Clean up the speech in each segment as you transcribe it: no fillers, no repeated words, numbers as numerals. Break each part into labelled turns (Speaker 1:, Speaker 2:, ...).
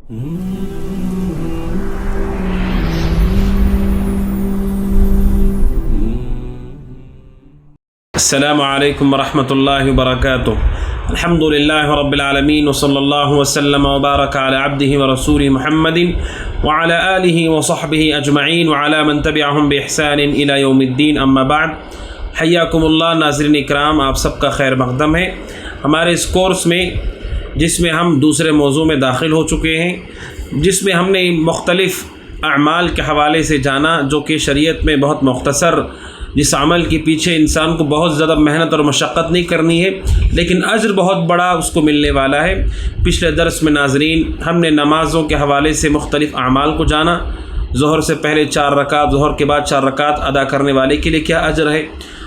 Speaker 1: السلام علیکم ورحمۃ اللہ وبرکاتہ۔ الحمد للہ رب العالمین وصلی اللہ وسلم وبارک علی عبدہ ورسولہ محمد وعلی آلہ وصحبہ اجمعین وعلی من تبعہم بإحسان الی یوم الدین، اما بعد۔ حیاکم اللہ ناظرین اکرام، آپ سب کا خیر مقدم ہے۔ ہمارے اس کورس میں جس میں ہم دوسرے موضوع میں داخل ہو چکے ہیں، جس میں ہم نے مختلف اعمال کے حوالے سے جانا جو کہ شریعت میں بہت مختصر، جس عمل کے پیچھے انسان کو بہت زیادہ محنت اور مشقت نہیں کرنی ہے لیکن اجر بہت بڑا اس کو ملنے والا ہے۔ پچھلے درس میں ناظرین ہم نے نمازوں کے حوالے سے مختلف اعمال کو جانا۔ ظہر سے پہلے 4 رکعت، ظہر کے بعد 4 رکعت ادا کرنے والے کے لیے کیا اجر ہے،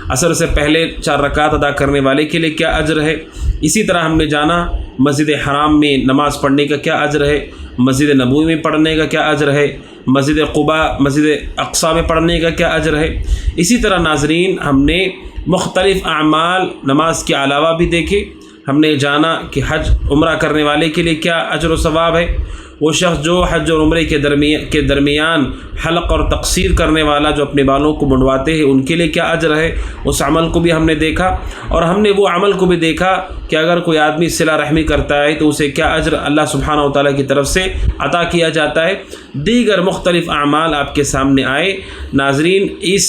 Speaker 1: عصر سے پہلے 4 رکعت ادا کرنے والے کے لیے کیا اجر ہے۔ اسی طرح ہم نے جانا مسجد حرام میں نماز پڑھنے کا کیا اجر ہے، مسجد نبوی میں پڑھنے کا کیا اجر ہے، مسجد قباء مسجد اقصی میں پڑھنے کا کیا اجر ہے۔ اسی طرح ناظرین ہم نے مختلف اعمال نماز کے علاوہ بھی دیکھے۔ ہم نے جانا کہ حج عمرہ کرنے والے کے لیے کیا اجر و ثواب ہے، وہ شخص جو حج اور عمرے کے درمیان حلق اور تقصیر کرنے والا، جو اپنے بالوں کو منڈواتے ہیں، ان کے لیے کیا اجر ہے، اس عمل کو بھی ہم نے دیکھا۔ اور ہم نے وہ عمل کو بھی دیکھا کہ اگر کوئی آدمی صلہ رحمی کرتا ہے تو اسے کیا اجر اللہ سبحانہ و تعالیٰ کی طرف سے عطا کیا جاتا ہے۔ دیگر مختلف اعمال آپ کے سامنے آئے۔ ناظرین اس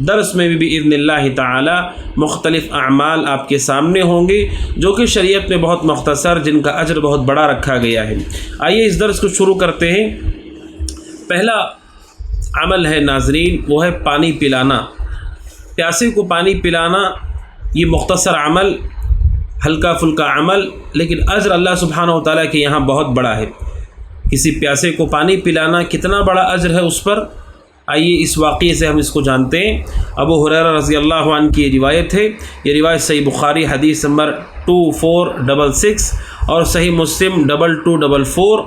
Speaker 1: درس میں بھی باذن اللہ تعالی مختلف اعمال آپ کے سامنے ہوں گے جو کہ شریعت میں بہت مختصر، جن کا اجر بہت بڑا رکھا گیا ہے۔ آئیے اس درس کو شروع کرتے ہیں۔ پہلا عمل ہے ناظرین، وہ ہے پانی پلانا۔ پیاسے کو پانی پلانا، یہ مختصر عمل، ہلکا پھلکا عمل، لیکن اجر اللہ سبحانہ و تعالیٰ کے یہاں بہت بڑا ہے۔ کسی پیاسے کو پانی پلانا کتنا بڑا اجر ہے اس پر، آئیے اس واقعے سے ہم اس کو جانتے ہیں۔ ابو ہریرہ رضی اللہ عنہ کی یہ روایت ہے۔ یہ روایت صحیح بخاری حدیث نمبر 2466 اور صحیح مسلم 2244۔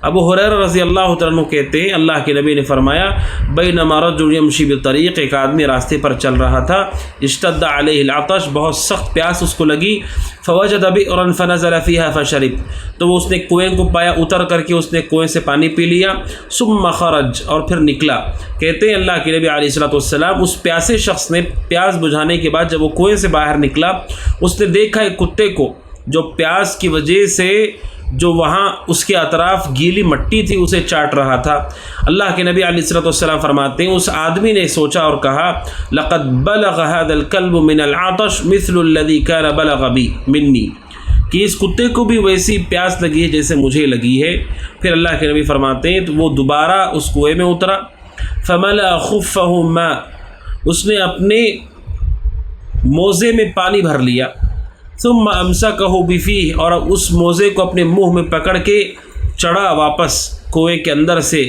Speaker 1: ابو ہریرہ رضی اللہ عنہ کہتے ہیں اللہ کے نبی نے فرمایا، بینما رجل یمشی بالطریق، ایک آدمی راستے پر چل رہا تھا، اشتد علیہ العطش، بہت سخت پیاس اس کو لگی، فوجد بئرا فنزل فیہا فشرب، تو وہ اس نے کنویں کو پایا، اتر کر کے اس نے کنویں سے پانی پی لیا، ثم خرج، اور پھر نکلا۔ کہتے ہیں اللہ کے نبی علیہ السلام اس پیاسے شخص نے پیاس بجھانے کے بعد جب وہ کنویں سے باہر نکلا، اس نے دیکھا ایک کتے کو جو پیاس کی وجہ سے جو وہاں اس کے اطراف گیلی مٹی تھی اسے چاٹ رہا تھا۔ اللہ کے نبی علیہ السلام فرماتے ہیں اس آدمی نے سوچا اور کہا، لقد بلغ هذا الكلب من العطش مثل الذي كان بلغ بي مني، کہ اس کتے کو بھی ویسی پیاس لگی ہے جیسے مجھے لگی ہے۔ پھر اللہ کے نبی فرماتے ہیں تو وہ دوبارہ اس کنویں میں اترا، فملأ خفه ماء، اس نے اپنے موزے میں پانی بھر لیا، ثم امسکه بفیہ، اور اس موزے کو اپنے منہ میں پکڑ کے چڑھا واپس کنویں کے اندر سے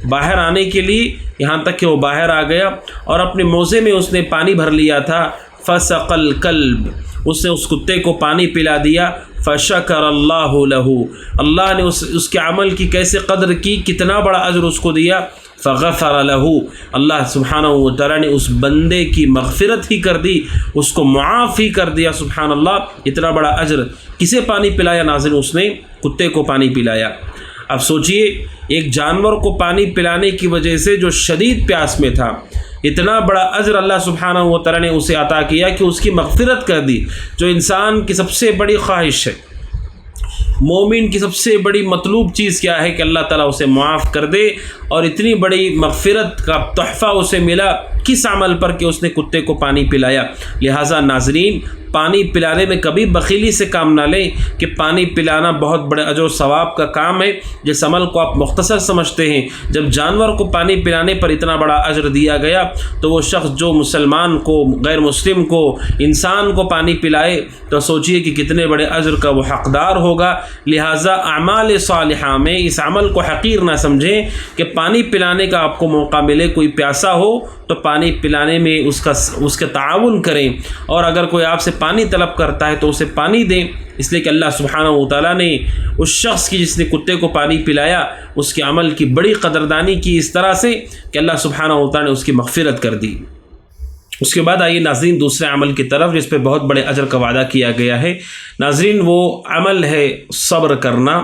Speaker 1: باہر آنے کے لیے، یہاں تک کہ وہ باہر آ گیا اور اپنے موزے میں اس نے پانی بھر لیا تھا۔ فسق الکلب، اس نے اس کتے کو پانی پلا دیا۔ فشکر اللہ لہ، اللہ نے اس کے عمل کی کیسے قدر کی، کتنا بڑا اجر اس کو دیا۔ فغفر لہ، اللہ سبحانہ و تعالیٰ نے اس بندے کی مغفرت ہی کر دی، اس کو معاف ہی کر دیا۔ سبحان اللہ، اتنا بڑا اجر۔ کسے پانی پلایا ناظرین؟ اس نے کتے کو پانی پلایا۔ اب سوچئے ایک جانور کو پانی پلانے کی وجہ سے جو شدید پیاس میں تھا، اتنا بڑا اجر اللہ سبحانہ و تعالیٰ نے اسے عطا کیا کہ اس کی مغفرت کر دی، جو انسان کی سب سے بڑی خواہش ہے۔ مومن کی سب سے بڑی مطلوب چیز کیا ہے کہ اللہ تعالیٰ اسے معاف کر دے، اور اتنی بڑی مغفرت کا تحفہ اسے ملا کس عمل پر کہ اس نے کتے کو پانی پلایا۔ لہٰذا ناظرین پانی پلانے میں کبھی بخیلی سے کام نہ لیں کہ پانی پلانا بہت بڑے اجر و ثواب کا کام ہے۔ جس عمل کو آپ مختصر سمجھتے ہیں، جب جانور کو پانی پلانے پر اتنا بڑا اجر دیا گیا تو وہ شخص جو مسلمان کو، غیر مسلم کو، انسان کو پانی پلائے تو سوچئے کہ کتنے بڑے اجر کا وہ حقدار ہوگا۔ لہٰذا اعمال صالحہ میں اس عمل کو حقیر نہ سمجھیں کہ پانی پلانے کا آپ کو موقع ملے، کوئی پیاسا ہو تو پانی پلانے میں اس کا تعاون کریں، اور اگر کوئی آپ سے پانی طلب کرتا ہے تو اسے پانی دیں، اس لیے کہ اللہ سبحانہ و تعالیٰ نے اس شخص کی جس نے کتے کو پانی پلایا اس کے عمل کی بڑی قدردانی کی، اس طرح سے کہ اللہ سبحانہ و تعالیٰ نے اس کی مغفرت کر دی۔ اس کے بعد آئیے ناظرین دوسرے عمل کی طرف جس پہ بہت بڑے اجر کا وعدہ کیا گیا ہے۔ ناظرین وہ عمل ہے صبر کرنا۔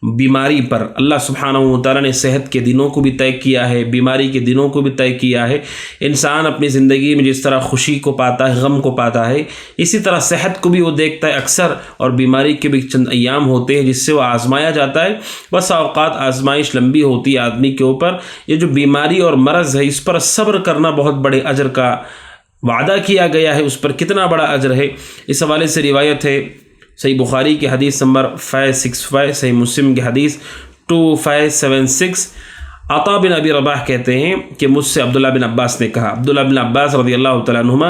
Speaker 1: بیماری پر اللہ سبحانہ و تعالیٰ نے صحت کے دنوں کو بھی طے کیا ہے، بیماری کے دنوں کو بھی طے کیا ہے۔ انسان اپنی زندگی میں جس طرح خوشی کو پاتا ہے، غم کو پاتا ہے، اسی طرح صحت کو بھی وہ دیکھتا ہے اکثر، اور بیماری کے بھی چند ایام ہوتے ہیں جس سے وہ آزمایا جاتا ہے۔ بس اوقات آزمائش لمبی ہوتی ہے آدمی کے اوپر۔ یہ جو بیماری اور مرض ہے اس پر صبر کرنا بہت بڑے اجر کا وعدہ کیا گیا ہے، اس پر کتنا بڑا اجر ہے۔ اس حوالے سے روایت ہے صحیح بخاری کی حدیث نمبر 565، صحیح مسلم کی حدیث 2576، عطا بن ابی رباح کہتے ہیں کہ مجھ سے عبداللہ بن عباس نے کہا، عبداللہ بن عباس رضی اللہ تعالیٰ عنہما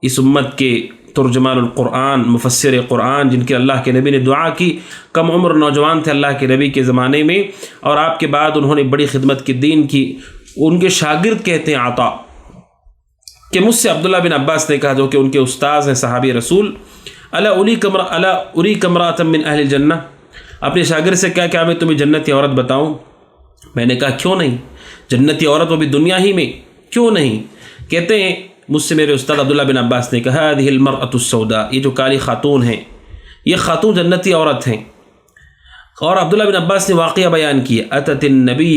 Speaker 1: اس امت کے ترجمان القرآن، مفسر قرآن، جن کے اللہ کے نبی نے دعا کی، کم عمر نوجوان تھے اللہ کے نبی کے زمانے میں، اور آپ کے بعد انہوں نے بڑی خدمت کی، دین کی۔ ان کے شاگرد کہتے ہیں عطا کہ مجھ سے عبداللہ بن عباس نے کہا، جو کہ ان کے استاذ ہیں صحابی رسول، الا اریک امرأۃ من اہل الجنہ، اپنے شاگرد سے کیا میں تمہیں جنتی عورت بتاؤں؟ میں نے کہا کیوں نہیں، جنتی عورت وہ بھی دنیا ہی میں، کیوں نہیں؟ کہتے ہیں مجھ سے میرے استاد عبداللہ بن عباس نے کہا، هذه المرأة السوداء، یہ جو کالی خاتون ہیں، یہ خاتون جنتی عورت ہیں۔ اور عبداللہ بن عباس نے واقعہ بیان کیا، اتت النبی،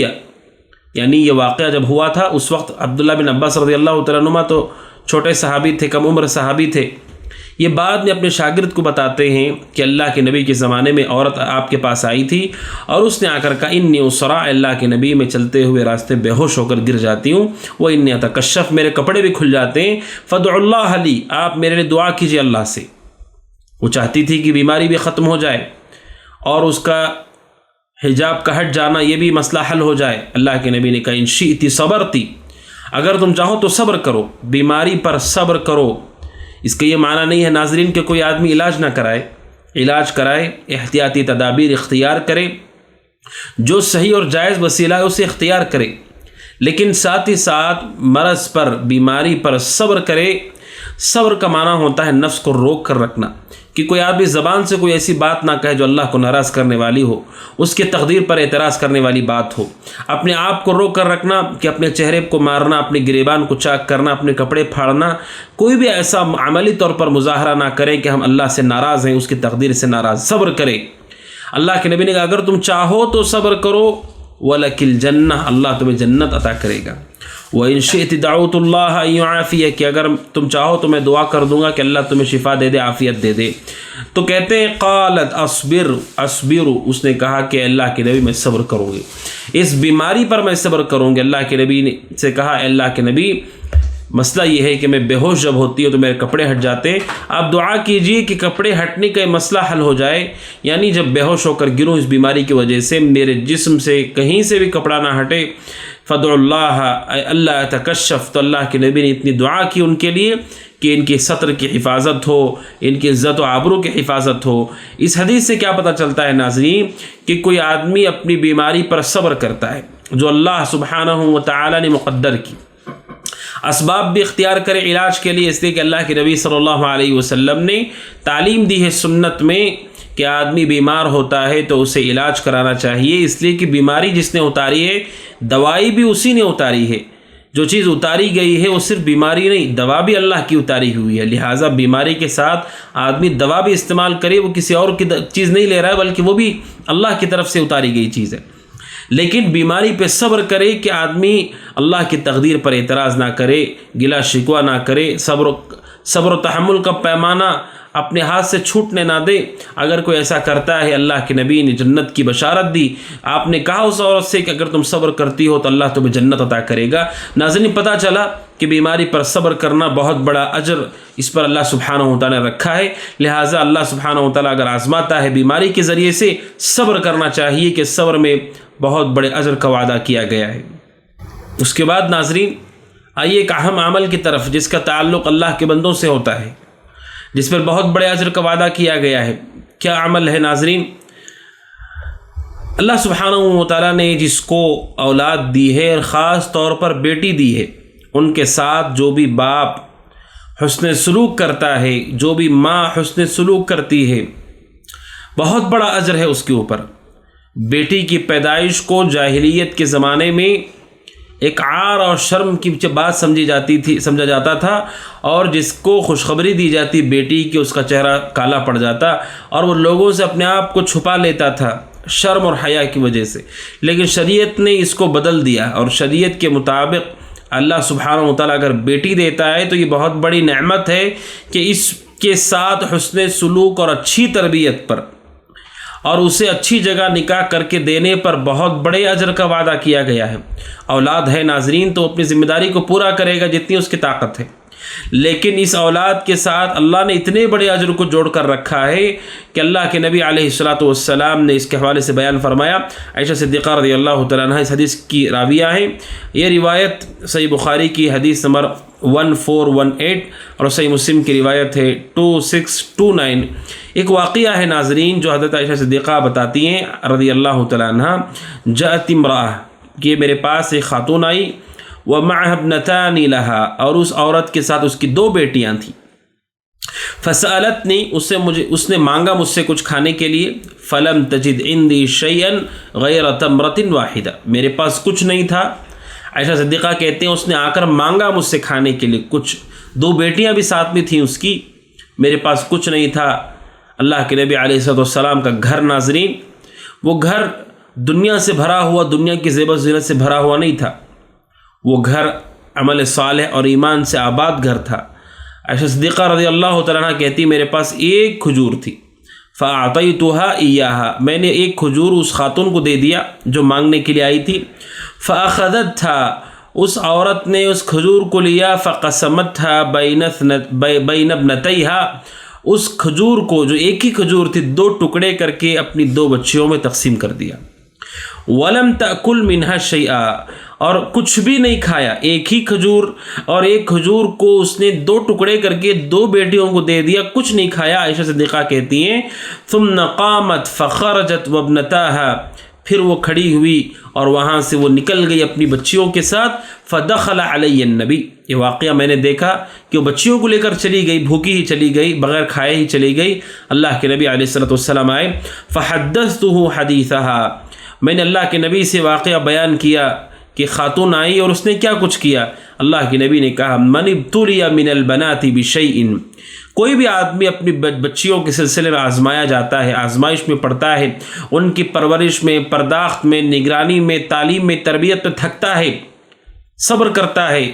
Speaker 1: یعنی یہ واقعہ جب ہوا تھا اس وقت عبداللہ بن عباس رضی اللہ تعالیٰ عنہما تو چھوٹے صحابی تھے، کم عمر صحابی تھے۔ یہ بعد میں اپنے شاگرد کو بتاتے ہیں کہ اللہ کے نبی کے زمانے میں عورت آپ کے پاس آئی تھی، اور اس نے آ کر کہا، انی اسرع، اللہ کے نبی میں چلتے ہوئے راستے بے ہوش ہو کر گر جاتی ہوں، وہ انی اتکشف، میرے کپڑے بھی کھل جاتے ہیں، فادعوا اللہ لی، آپ میرے لیے دعا کیجیے اللہ سے۔ وہ چاہتی تھی کہ بیماری بھی ختم ہو جائے اور اس کا حجاب کا ہٹ جانا یہ بھی مسئلہ حل ہو جائے۔ اللہ کے نبی نے کہا، ان شئتی صبرتی، اگر تم چاہو تو صبر کرو، بیماری پر صبر کرو۔ اس کا یہ معنی نہیں ہے ناظرین کہ کوئی آدمی علاج نہ کرائے، علاج کرائے، احتیاطی تدابیر اختیار کرے، جو صحیح اور جائز وسیلہ ہے اسے اختیار کرے، لیکن ساتھ ہی ساتھ مرض پر، بیماری پر صبر کرے۔ صبر کا معنی ہوتا ہے نفس کو روک کر رکھنا، کہ کوئی آدمی زبان سے کوئی ایسی بات نہ کہے جو اللہ کو ناراض کرنے والی ہو، اس کے تقدیر پر اعتراض کرنے والی بات ہو۔ اپنے آپ کو روک کر رکھنا کہ اپنے چہرے کو مارنا، اپنے گریبان کو چاک کرنا، اپنے کپڑے پھاڑنا، کوئی بھی ایسا عملی طور پر مظاہرہ نہ کرے کہ ہم اللہ سے ناراض ہیں، اس کی تقدیر سے ناراض۔ صبر کرے۔ اللہ کے نبی نے کہا اگر تم چاہو تو صبر کرو، وَلَكِ الْجَنَّةُ، اللہ تمہیں جنت عطا کرے گا۔ وَإِن شِئْتِ دَعُوتُ اللَّهَ أَن يُعَافِيَكَ، کہ اگر تم چاہو تو میں دعا کر دوں گا کہ اللہ تمہیں شفا دے دے، عافیت دے دے۔ تو کہتے ہیں قالت اصبر، اس نے کہا کہ اللہ کے نبی میں صبر کروں گی، اس بیماری پر میں صبر کروں گی۔ اللہ کے نبی نے سے کہا، اے اللہ کے نبی، مسئلہ یہ ہے کہ میں بے ہوش جب ہوتی ہوں تو میرے کپڑے ہٹ جاتے ہیں، آپ دعا کیجئے کہ کپڑے ہٹنے کا یہ مسئلہ حل ہو جائے، یعنی جب بے ہوش ہو کر گروں اس بیماری کی وجہ سے، میرے جسم سے کہیں سے بھی کپڑا نہ ہٹے۔ فدعوا اللہ اللہ تکشف، تو اللہ کے نبی نے اتنی دعا کی ان کے لیے کہ ان کی سطر کی حفاظت ہو، ان کی عزت و آبرو کی حفاظت ہو۔ اس حدیث سے کیا پتہ چلتا ہے ناظرین کہ کوئی آدمی اپنی بیماری پر صبر کرتا ہے جو اللہ سبحانہ و تعالی نے مقدر کی، اسباب بھی اختیار کرے علاج کے لیے، اس لیے کہ اللہ کے نبی صلی اللہ علیہ وسلم نے تعلیم دی ہے سنت میں کہ آدمی بیمار ہوتا ہے تو اسے علاج کرانا چاہیے، اس لیے کہ بیماری جس نے اتاری ہے دوائی بھی اسی نے اتاری ہے، جو چیز اتاری گئی ہے وہ صرف بیماری نہیں، دوا بھی اللہ کی اتاری ہوئی ہے، لہٰذا بیماری کے ساتھ آدمی دوا بھی استعمال کرے، وہ کسی اور کی چیز نہیں لے رہا ہے بلکہ وہ بھی اللہ کی طرف سے اتاری گئی چیز ہے، لیکن بیماری پہ صبر کرے کہ آدمی اللہ کی تقدیر پر اعتراض نہ کرے، گلا شکوہ نہ کرے، صبر و تحمل کا پیمانہ اپنے ہاتھ سے چھوٹنے نہ دے۔ اگر کوئی ایسا کرتا ہے، اللہ کے نبی نے جنت کی بشارت دی، آپ نے کہا اس عورت سے کہ اگر تم صبر کرتی ہو تو اللہ تمہیں جنت عطا کرے گا۔ ناظرین، پتہ چلا کہ بیماری پر صبر کرنا بہت بڑا اجر اس پر اللہ سبحانہ و تعالیٰ نے رکھا ہے، لہٰذا اللہ سبحانہ و تعالیٰ اگر آزماتا ہے بیماری کے ذریعے سے، صبر کرنا چاہیے کہ صبر میں بہت بڑے اجر کا وعدہ کیا گیا ہے۔ اس کے بعد ناظرین آئیے ایک اہم عمل کی طرف جس کا تعلق اللہ کے بندوں سے ہوتا ہے، جس پر بہت بڑے اجر کا وعدہ کیا گیا ہے۔ کیا عمل ہے ناظرین؟ اللہ سبحانہ و تعالیٰ نے جس کو اولاد دی ہے، اور خاص طور پر بیٹی دی ہے، ان کے ساتھ جو بھی باپ حسن سلوک کرتا ہے، جو بھی ماں حسن سلوک کرتی ہے، بہت بڑا اجر ہے اس کے اوپر۔ بیٹی کی پیدائش کو جاہلیت کے زمانے میں ایک عار اور شرم کی بات سمجھا جاتا تھا، اور جس کو خوشخبری دی جاتی بیٹی کہ اس کا چہرہ کالا پڑ جاتا، اور وہ لوگوں سے اپنے آپ کو چھپا لیتا تھا، شرم اور حیا کی وجہ سے، لیکن شریعت نے اس کو بدل دیا، اور شریعت کے مطابق اللہ سبحانہ و تعالیٰ اگر بیٹی دیتا ہے تو یہ بہت بڑی نعمت ہے کہ اس کے ساتھ حسن سلوک اور اچھی تربیت پر اور اسے اچھی جگہ نکاح کر کے دینے پر بہت بڑے اجر کا وعدہ کیا گیا ہے۔ اولاد ہے ناظرین تو اپنی ذمہ داری کو پورا کرے گا جتنی اس کی طاقت ہے، لیکن اس اولاد کے ساتھ اللہ نے اتنے بڑے اجر کو جوڑ کر رکھا ہے کہ اللہ کے نبی علیہ الصلوۃ والسلام نے اس کے حوالے سے بیان فرمایا۔ عائشہ صدیقہ رضی اللہ تعالیٰ عنہ اس حدیث کی راویہ ہیں۔ یہ روایت صحیح بخاری کی حدیث نمبر 1418 اور صحیح مسلم کی روایت ہے 2629۔ ایک واقعہ ہے ناظرین جو حضرت عائشہ صدیقہ بتاتی ہیں رضی اللہ تعالیٰ عنہ، جاءت امرأہ، کہ میرے پاس ایک خاتون آئی، ومعها ابنتان لها، اور اس عورت کے ساتھ اس کی 2 بیٹیاں تھیں، فسألتنی، اس نے مانگا مجھ سے کچھ کھانے کے لیے، فلم تجد عندي شيئا غیر تمرة واحدة، میرے پاس کچھ نہیں تھا۔ عائشہ صدیقہ کہتے ہیں اس نے آ کر مانگا مجھ سے کھانے کے لیے کچھ، 2 بیٹیاں بھی ساتھ میں تھیں اس کی، میرے پاس کچھ نہیں تھا۔ اللہ کے نبی علیہ الصلوۃ والسلام کا گھر ناظرین، وہ گھر دنیا سے بھرا ہوا، دنیا کی زیب و زینت سے بھرا ہوا نہیں تھا، وہ گھر عمل صالح اور ایمان سے آباد گھر تھا۔ عائشہ صدیقہ رضی اللہ تعالیٰ عنہ کہتی میرے پاس ایک کھجور تھی، فأعطيتها إياها، میں نے ایک کھجور اس خاتون کو دے دیا جو مانگنے کے لیے آئی تھی، فأخذتها، اس عورت نے اس کھجور کو لیا، فقسمتها بین ابنتیها، اس کھجور کو جو ایک ہی کھجور تھی 2 ٹکڑے کر کے اپنی 2 بچیوں میں تقسیم کر دیا، ولم تأکل منها شیئا، اور کچھ بھی نہیں کھایا، ایک ہی کھجور، اور ایک کھجور کو اس نے 2 ٹکڑے کر کے 2 بیٹیوں کو دے دیا، کچھ نہیں کھایا۔ عائشہ صدیقہ کہتی ہیں ثم قامت فخرجت وابنتاها، پھر وہ کھڑی ہوئی اور وہاں سے وہ نکل گئی اپنی بچیوں کے ساتھ، فدخل علی النبی، یہ واقعہ میں نے دیکھا کہ وہ بچیوں کو لے کر چلی گئی، بھوکی ہی چلی گئی، بغیر کھائے ہی چلی گئی۔ اللہ کے نبی علیہ الصلوۃ والسلام آئے، فحدثته حدیثها، میں نے اللہ کے نبی سے واقعہ بیان کیا کہ خاتون آئی اور اس نے کیا کچھ کیا۔ اللہ کے نبی نے کہا من ابتلی من البنات بشیء، کوئی بھی آدمی اپنی بچیوں کے سلسلے میں آزمایا جاتا ہے، آزمائش میں پڑتا ہے، ان کی پرورش میں، پرداخت میں، نگرانی میں، تعلیم میں، تربیت میں تھکتا ہے، صبر کرتا ہے،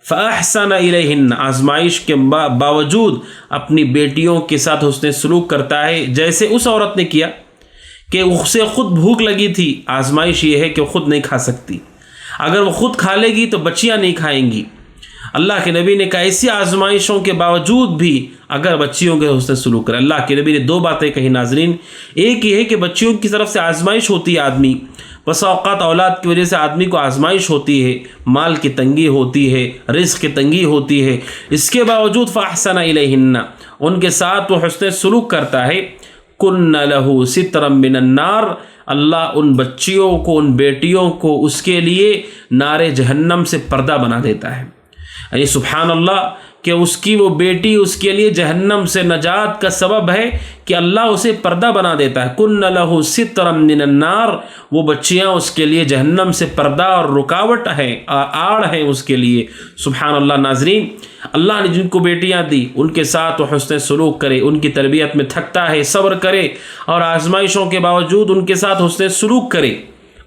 Speaker 1: فاحسن الیہن، آزمائش کے باوجود اپنی بیٹیوں کے ساتھ حسن سلوک کرتا ہے، جیسے اس عورت نے کیا کہ اسے خود بھوک لگی تھی، آزمائش یہ ہے کہ وہ خود نہیں کھا سکتی، اگر وہ خود کھا لے گی تو بچیاں نہیں کھائیں گی۔ اللہ کے نبی نے کہا ایسی آزمائشوں کے باوجود بھی اگر بچیوں کے حسن سلوک کرے۔ اللہ کے نبی نے 2 باتیں کہی ناظرین، ایک یہ ہے کہ بچیوں کی طرف سے آزمائش ہوتی ہے، آدمی بس اوقات اولاد کی وجہ سے آدمی کو آزمائش ہوتی ہے، مال کی تنگی ہوتی ہے، رزق کی تنگی ہوتی ہے، اس کے باوجود فاحسن الیہن، ان کے ساتھ وہ حسن سلوک کرتا ہے، کن لہ سترا من النار، اللہ ان بچیوں کو، ان بیٹیوں کو اس کے لیے نار جہنم سے پردہ بنا دیتا ہے۔ یعنی سبحان اللہ کہ اس کی وہ بیٹی اس کے لیے جہنم سے نجات کا سبب ہے کہ اللہ اسے پردہ بنا دیتا ہے۔ کن لہ سترا من النار، وہ بچیاں اس کے لیے جہنم سے پردہ اور رکاوٹ ہیں، آڑ ہیں اس کے لیے۔ سبحان اللہ ناظرین، اللہ نے جن کو بیٹیاں دی ان کے ساتھ وہ حسن سلوک کرے، ان کی تربیت میں تھکتا ہے، صبر کرے، اور آزمائشوں کے باوجود ان کے ساتھ حسن سلوک کرے،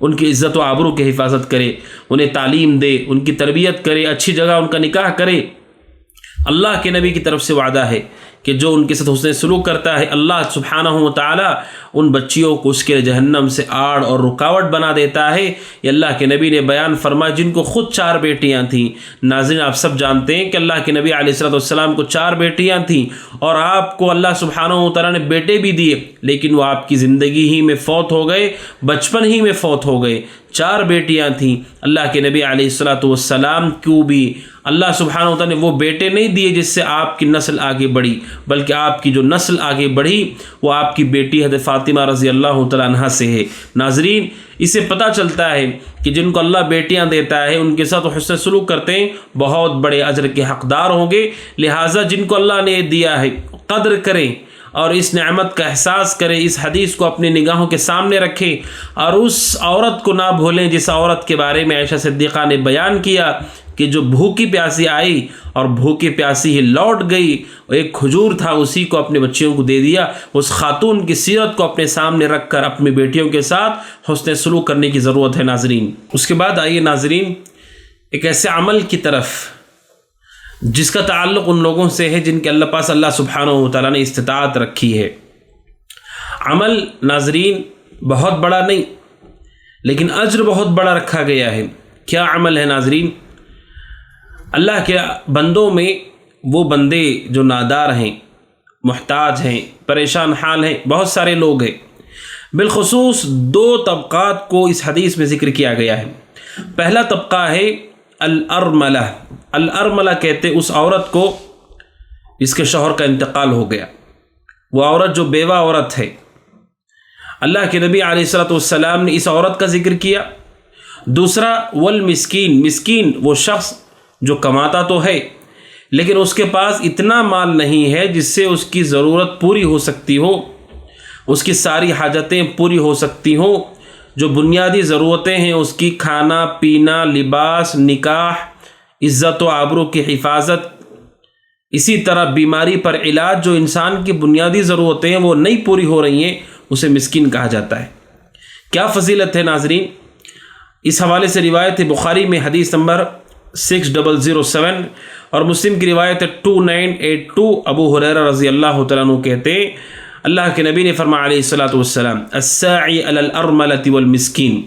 Speaker 1: ان کی عزت و آبرو کی حفاظت کرے، انہیں تعلیم دے، ان کی تربیت کرے، اچھی جگہ ان کا نکاح کرے۔ اللہ کے نبی کی طرف سے وعدہ ہے کہ جو ان کے ساتھ حسن سلوک کرتا ہے، اللہ سبحانہ و تعالی ان بچیوں کو اس کے جہنم سے آڑ اور رکاوٹ بنا دیتا ہے۔ یہ اللہ کے نبی نے بیان فرمایا، جن کو خود 4 بیٹیاں تھیں۔ ناظرین آپ سب جانتے ہیں کہ اللہ کے نبی علیہ الصلوۃ والسلام کو 4 بیٹیاں تھیں، اور آپ کو اللہ سبحانہ و تعالی نے بیٹے بھی دیے، لیکن وہ آپ کی زندگی ہی میں فوت ہو گئے، بچپن ہی میں فوت ہو گئے۔ 4 بیٹیاں تھیں، اللہ کے نبی علیہ الصلوۃ والسلام کو بھی اللہ سبحانہ و تعالی نے وہ بیٹے نہیں دیے جس سے آپ کی نسل آگے بڑھی، بلکہ آپ کی جو نسل آگے بڑھی وہ آپ کی بیٹی حضرت فاطمہ رضی اللہ تعالیٰ عنہا سے ہے۔ ناظرین اس سے پتہ چلتا ہے کہ جن کو اللہ بیٹیاں دیتا ہے ان کے ساتھ حسن سلوک کرتے ہیں، بہت بڑے اجر کے حقدار ہوں گے۔ لہٰذا جن کو اللہ نے دیا ہے قدر کریں اور اس نعمت کا احساس کریں، اس حدیث کو اپنی نگاہوں کے سامنے رکھیں، اور اس عورت کو نہ بھولیں جس عورت کے بارے میں عائشہ صدیقہ نے بیان کیا کہ جو بھوکی پیاسی آئی اور بھوکی پیاسی ہی لوٹ گئی، ایک کھجور تھا اسی کو اپنے بچیوں کو دے دیا۔ اس خاتون کی سیرت کو اپنے سامنے رکھ کر اپنی بیٹیوں کے ساتھ حسن سلوک کرنے کی ضرورت ہے ناظرین۔ اس کے بعد آئیے ناظرین ایک ایسے عمل کی طرف جس کا تعلق ان لوگوں سے ہے جن کے اللہ سبحانہ و تعالیٰ نے استطاعت رکھی ہے۔ عمل ناظرین بہت بڑا نہیں لیکن اجر بہت بڑا رکھا گیا ہے۔ کیا عمل ہے ناظرین؟ اللہ کے بندوں میں وہ بندے جو نادار ہیں، محتاج ہیں، پریشان حال ہیں، بہت سارے لوگ ہیں۔ بالخصوص دو طبقات کو اس حدیث میں ذکر کیا گیا ہے۔ پہلا طبقہ ہے الارملہ۔ الارملہ کہتے اس عورت کو جس کے شوہر کا انتقال ہو گیا، وہ عورت جو بیوہ عورت ہے۔ اللہ کے نبی علیہ الصلوۃ والسلام نے اس عورت کا ذکر کیا۔ دوسرا والمسکین، مسکین وہ شخص جو کماتا تو ہے لیکن اس کے پاس اتنا مال نہیں ہے جس سے اس کی ضرورت پوری ہو سکتی ہو، اس کی ساری حاجتیں پوری ہو سکتی ہوں، جو بنیادی ضرورتیں ہیں اس کی کھانا پینا، لباس، نکاح، عزت و آبرو کی حفاظت، اسی طرح بیماری پر علاج، جو انسان کی بنیادی ضرورتیں ہیں وہ نہیں پوری ہو رہی ہیں، اسے مسکین کہا جاتا ہے۔ کیا فضیلت ہے ناظرین؟ اس حوالے سے روایت ہے بخاری میں حدیث نمبر 6007 اور مسلم کی روایت 2982۔ ابو ہریرہ رضی اللہ تعالیٰ عنہ کہتے ہیں اللہ کے نبی نے فرمایا علیہ الصلاۃ والسلام الساعی علی الارملۃ والمسکین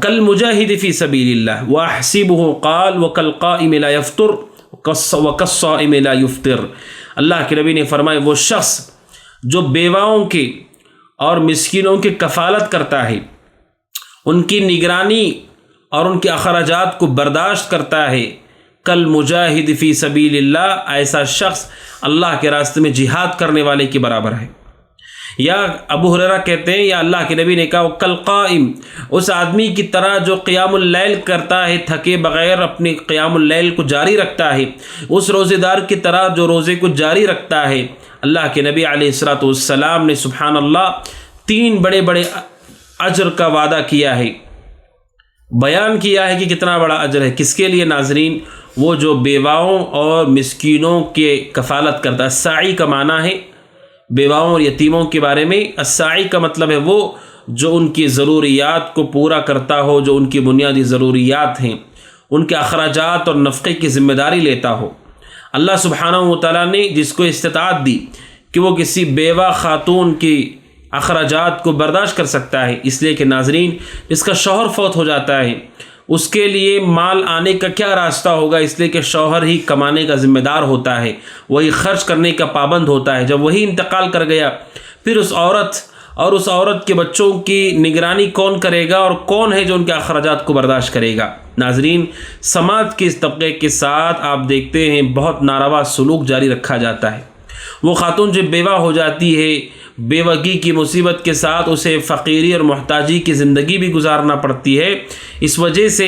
Speaker 1: کالمجاہد فی سبیل اللہ واحسبہ قال وکالقائم لا یفطر وکالصائم لا یفطر۔ اللہ کے نبی نے فرمایا وہ شخص جو بیواؤں کے اور مسکینوں کی کفالت کرتا ہے، ان کی نگرانی اور ان کے اخراجات کو برداشت کرتا ہے، کل مجاہد فی سبیل اللہ، ایسا شخص اللہ کے راستے میں جہاد کرنے والے کے برابر ہے۔ یا ابو ہریرہ کہتے ہیں یا اللہ کے نبی نے کہا کل قائم، اس آدمی کی طرح جو قیام اللیل کرتا ہے، تھکے بغیر اپنے قیام اللیل کو جاری رکھتا ہے، اس روزے دار کی طرح جو روزے کو جاری رکھتا ہے۔ اللہ کے نبی علیہ الصلوۃ والسلام نے سبحان اللہ 3 بڑے بڑے اجر کا وعدہ کیا ہے، بیان کیا ہے کہ کتنا بڑا اجر ہے کس کے لیے ناظرین؟ وہ جو بیواؤں اور مسکینوں کے کفالت کرتا ہے۔ الساعی کا معنی ہے بیواؤں اور یتیموں کے بارے میں، الساعی کا مطلب ہے وہ جو ان کی ضروریات کو پورا کرتا ہو، جو ان کی بنیادی ضروریات ہیں، ان کے اخراجات اور نفقے کی ذمہ داری لیتا ہو۔ اللہ سبحانہ و تعالیٰ نے جس کو استطاعت دی کہ وہ کسی بیوہ خاتون کی اخراجات کو برداشت کر سکتا ہے، اس لیے کہ ناظرین جس کا شوہر فوت ہو جاتا ہے اس کے لیے مال آنے کا کیا راستہ ہوگا؟ اس لیے کہ شوہر ہی کمانے کا ذمہ دار ہوتا ہے، وہی خرچ کرنے کا پابند ہوتا ہے۔ جب وہی انتقال کر گیا پھر اس عورت کے بچوں کی نگرانی کون کرے گا اور کون ہے جو ان کے اخراجات کو برداشت کرے گا؟ ناظرین سماج کے اس طبقے کے ساتھ آپ دیکھتے ہیں بہت ناروا سلوک جاری رکھا جاتا ہے۔ وہ خاتون جو بیوہ ہو جاتی ہے، بیوگی کی مصیبت کے ساتھ اسے فقیری اور محتاجی کی زندگی بھی گزارنا پڑتی ہے، اس وجہ سے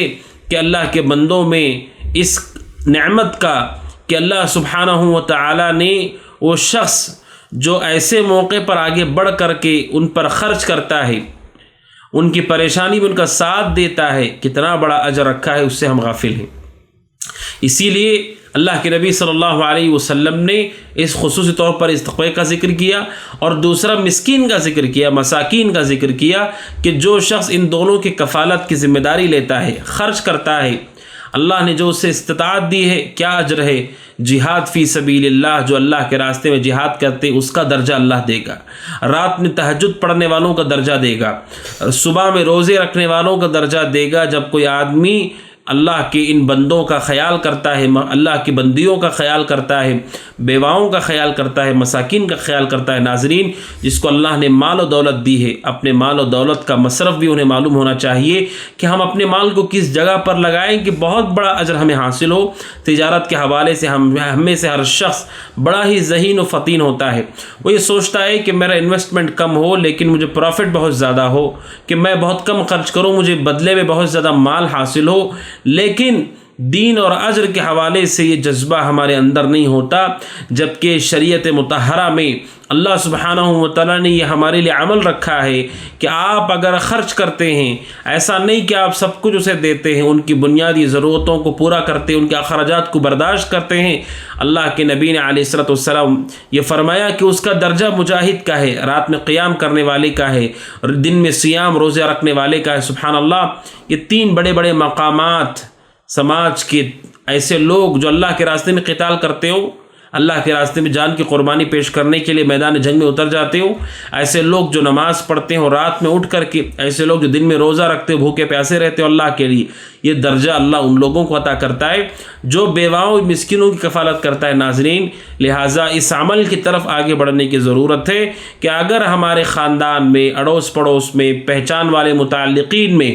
Speaker 1: کہ اللہ کے بندوں میں اس نعمت کا کہ اللہ سبحانہ و تعالی نے وہ شخص جو ایسے موقع پر آگے بڑھ کر کے ان پر خرچ کرتا ہے، ان کی پریشانی میں ان کا ساتھ دیتا ہے، کتنا بڑا اجر رکھا ہے اس سے ہم غافل ہیں۔ اسی لیے اللہ کے نبی صلی اللہ علیہ وسلم نے اس خصوصی طور پر اس تقوی کا ذکر کیا اور دوسرا مسکین کا ذکر کیا، مساکین کا ذکر کیا کہ جو شخص ان دونوں کی کفالت کی ذمہ داری لیتا ہے، خرچ کرتا ہے، اللہ نے جو اسے استطاعت دی ہے، کیا اجر ہے؟ جہاد فی سبیل اللہ، جو اللہ کے راستے میں جہاد کرتے اس کا درجہ اللہ دے گا، رات میں تہجد پڑھنے والوں کا درجہ دے گا، صبح میں روزے رکھنے والوں کا درجہ دے گا۔ جب کوئی آدمی اللہ کے ان بندوں کا خیال کرتا ہے، اللہ کی بندیوں کا خیال کرتا ہے، بیواؤں کا خیال کرتا ہے، مساکین کا خیال کرتا ہے، ناظرین جس کو اللہ نے مال و دولت دی ہے، اپنے مال و دولت کا مصرف بھی انہیں معلوم ہونا چاہیے کہ ہم اپنے مال کو کس جگہ پر لگائیں کہ بہت بڑا اجر ہمیں حاصل ہو۔ تجارت کے حوالے سے ہم میں سے ہر شخص بڑا ہی ذہین و فطین ہوتا ہے، وہ یہ سوچتا ہے کہ میرا انویسٹمنٹ کم ہو لیکن مجھے پروفٹ بہت زیادہ ہو، کہ میں بہت کم خرچ کروں مجھے بدلے میں بہت زیادہ مال حاصل ہو، لیکن دین اور اجر کے حوالے سے یہ جذبہ ہمارے اندر نہیں ہوتا، جبکہ شریعت مطہرہ میں اللہ سبحانہ و تعالیٰ نے یہ ہمارے لیے عمل رکھا ہے کہ آپ اگر خرچ کرتے ہیں، ایسا نہیں کہ آپ سب کچھ اسے دیتے ہیں، ان کی بنیادی ضرورتوں کو پورا کرتے ہیں، ان کے اخراجات کو برداشت کرتے ہیں۔ اللہ کے نبی نے علیہ الصلوۃ والسلام یہ فرمایا کہ اس کا درجہ مجاہد کا ہے، رات میں قیام کرنے والے کا ہے، دن میں صیام روزے رکھنے والے کا ہے۔ سبحان اللہ، یہ 3 بڑے بڑے مقامات سماج کے ایسے لوگ جو اللہ کے راستے میں قتال کرتے ہو، اللہ کے راستے میں جان کی قربانی پیش کرنے کے لیے میدان جنگ میں اتر جاتے ہو، ایسے لوگ جو نماز پڑھتے ہو رات میں اٹھ کر کے، ایسے لوگ جو دن میں روزہ رکھتے ہو، بھوکے پیاسے رہتے ہو اللہ کے لیے، یہ درجہ اللہ ان لوگوں کو عطا کرتا ہے جو بیواؤں مسکینوں کی کفالت کرتا ہے۔ ناظرین، لہٰذا اس عمل کی طرف آگے بڑھنے کی ضرورت ہے کہ اگر ہمارے خاندان میں، اڑوس پڑوس میں، پہچان والے متعلقین میں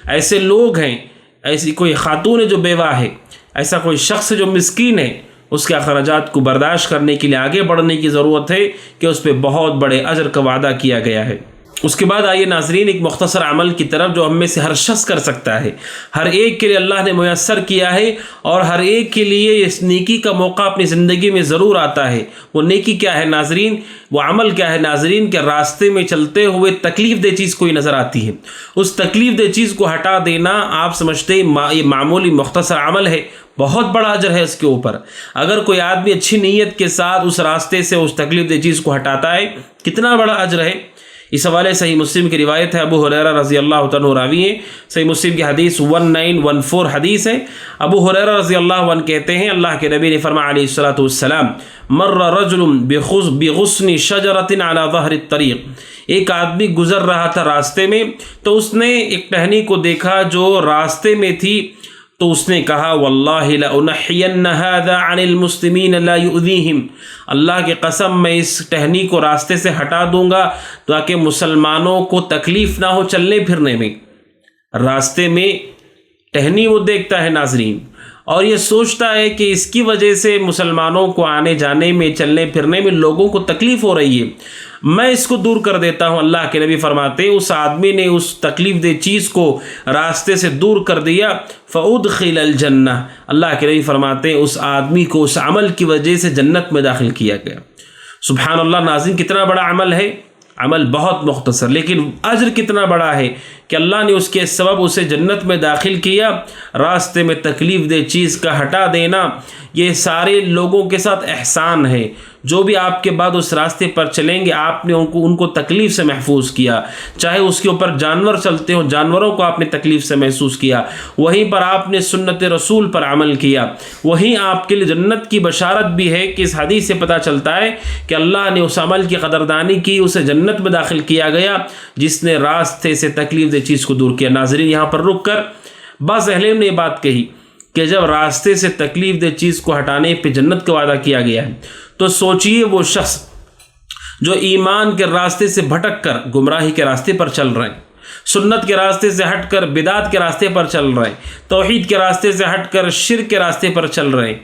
Speaker 1: ایسے لوگ ہیں، ایسی کوئی خاتون ہے جو بیوہ ہے، ایسا کوئی شخص جو مسکین ہے، اس کے اخراجات کو برداشت کرنے کے لیے آگے بڑھنے کی ضرورت ہے کہ اس پہ بہت بڑے اجر کا وعدہ کیا گیا ہے۔ اس کے بعد آئیے ناظرین ایک مختصر عمل کی طرف جو ہم میں سے ہر شخص کر سکتا ہے، ہر ایک کے لیے اللہ نے میسر کیا ہے، اور ہر ایک کے لیے اس نیکی کا موقع اپنی زندگی میں ضرور آتا ہے۔ وہ نیکی کیا ہے ناظرین؟ وہ عمل کیا ہے ناظرین؟ کہ راستے میں چلتے ہوئے تکلیف دہ چیز کوئی نظر آتی ہے، اس تکلیف دہ چیز کو ہٹا دینا آپ سمجھتے ہیں یہ معمولی مختصر عمل ہے، بہت بڑا اجر ہے اس کے اوپر۔ اگر کوئی آدمی اچھی نیت کے ساتھ اس راستے سے اس تکلیف دہ چیز کو ہٹاتا ہے، کتنا بڑا اجر ہے۔ اس حوالے صحیح مسلم کی روایت ہے، ابو ہریرہ رضی اللہ تعالیٰ راوی ہیں، صحیح مسلم کی حدیث 1914 حدیث ہے۔ ابو ہریرہ رضی اللہ عنہ کہتے ہیں اللہ کے نبی نے فرمایا علیہ الصلوۃ والسلام، مر رجل بغصن شجرۃ علی ظہر الطریق، ایک آدمی گزر رہا تھا راستے میں، تو اس نے ایک ٹہنی کو دیکھا جو راستے میں تھی، تو اس نے کہا واللہ لأنحین هذا عن المسلمین لا یؤذیہم، اللہ کی قسم میں اس ٹہنی کو راستے سے ہٹا دوں گا تاکہ مسلمانوں کو تکلیف نہ ہو چلنے پھرنے میں۔ راستے میں ٹہنی وہ دیکھتا ہے ناظرین، اور یہ سوچتا ہے کہ اس کی وجہ سے مسلمانوں کو آنے جانے میں، چلنے پھرنے میں لوگوں کو تکلیف ہو رہی ہے، میں اس کو دور کر دیتا ہوں۔ اللہ کے نبی فرماتے ہیں اس آدمی نے اس تکلیف دہ چیز کو راستے سے دور کر دیا، فَأُدْخِلَ الْجَنَّةِ، اللہ کے نبی فرماتے ہیں اس آدمی کو اس عمل کی وجہ سے جنت میں داخل کیا گیا۔ سبحان اللہ ناظرین، کتنا بڑا عمل ہے، عمل بہت مختصر، لیکن اجر کتنا بڑا ہے کہ اللہ نے اس کے سبب اسے جنت میں داخل کیا۔ راستے میں تکلیف دہ چیز کا ہٹا دینا یہ سارے لوگوں کے ساتھ احسان ہے، جو بھی آپ کے بعد اس راستے پر چلیں گے آپ نے ان کو تکلیف سے محفوظ کیا، چاہے اس کے اوپر جانور چلتے ہوں، جانوروں کو آپ نے تکلیف سے محسوس کیا، وہیں پر آپ نے سنت رسول پر عمل کیا، وہیں آپ کے لیے جنت کی بشارت بھی ہے کہ اس حدیث سے پتہ چلتا ہے کہ اللہ نے اس عمل کی قدردانی کی، اسے جنت میں داخل کیا گیا جس نے راستے سے تکلیف دہ چیز کو دور کیا۔ ناظرین، یہاں پر رک کر بعض اہل نے یہ بات کہی کہ جب راستے سے تکلیف دہ چیز کو ہٹانے پہ جنت کا وعدہ کیا گیا ہے، تو سوچئے وہ شخص جو ایمان کے راستے سے بھٹک کر گمراہی کے راستے پر چل رہے ہیں، سنت کے راستے سے ہٹ کر بدعت کے راستے پر چل رہے ہیں، توحید کے راستے سے ہٹ کر شرک کے راستے پر چل رہے ہیں،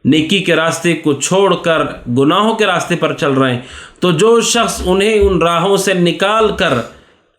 Speaker 1: نیکی کے راستے کو چھوڑ کر گناہوں کے راستے پر چل رہے ہیں، تو جو شخص انہیں ان راہوں سے نکال کر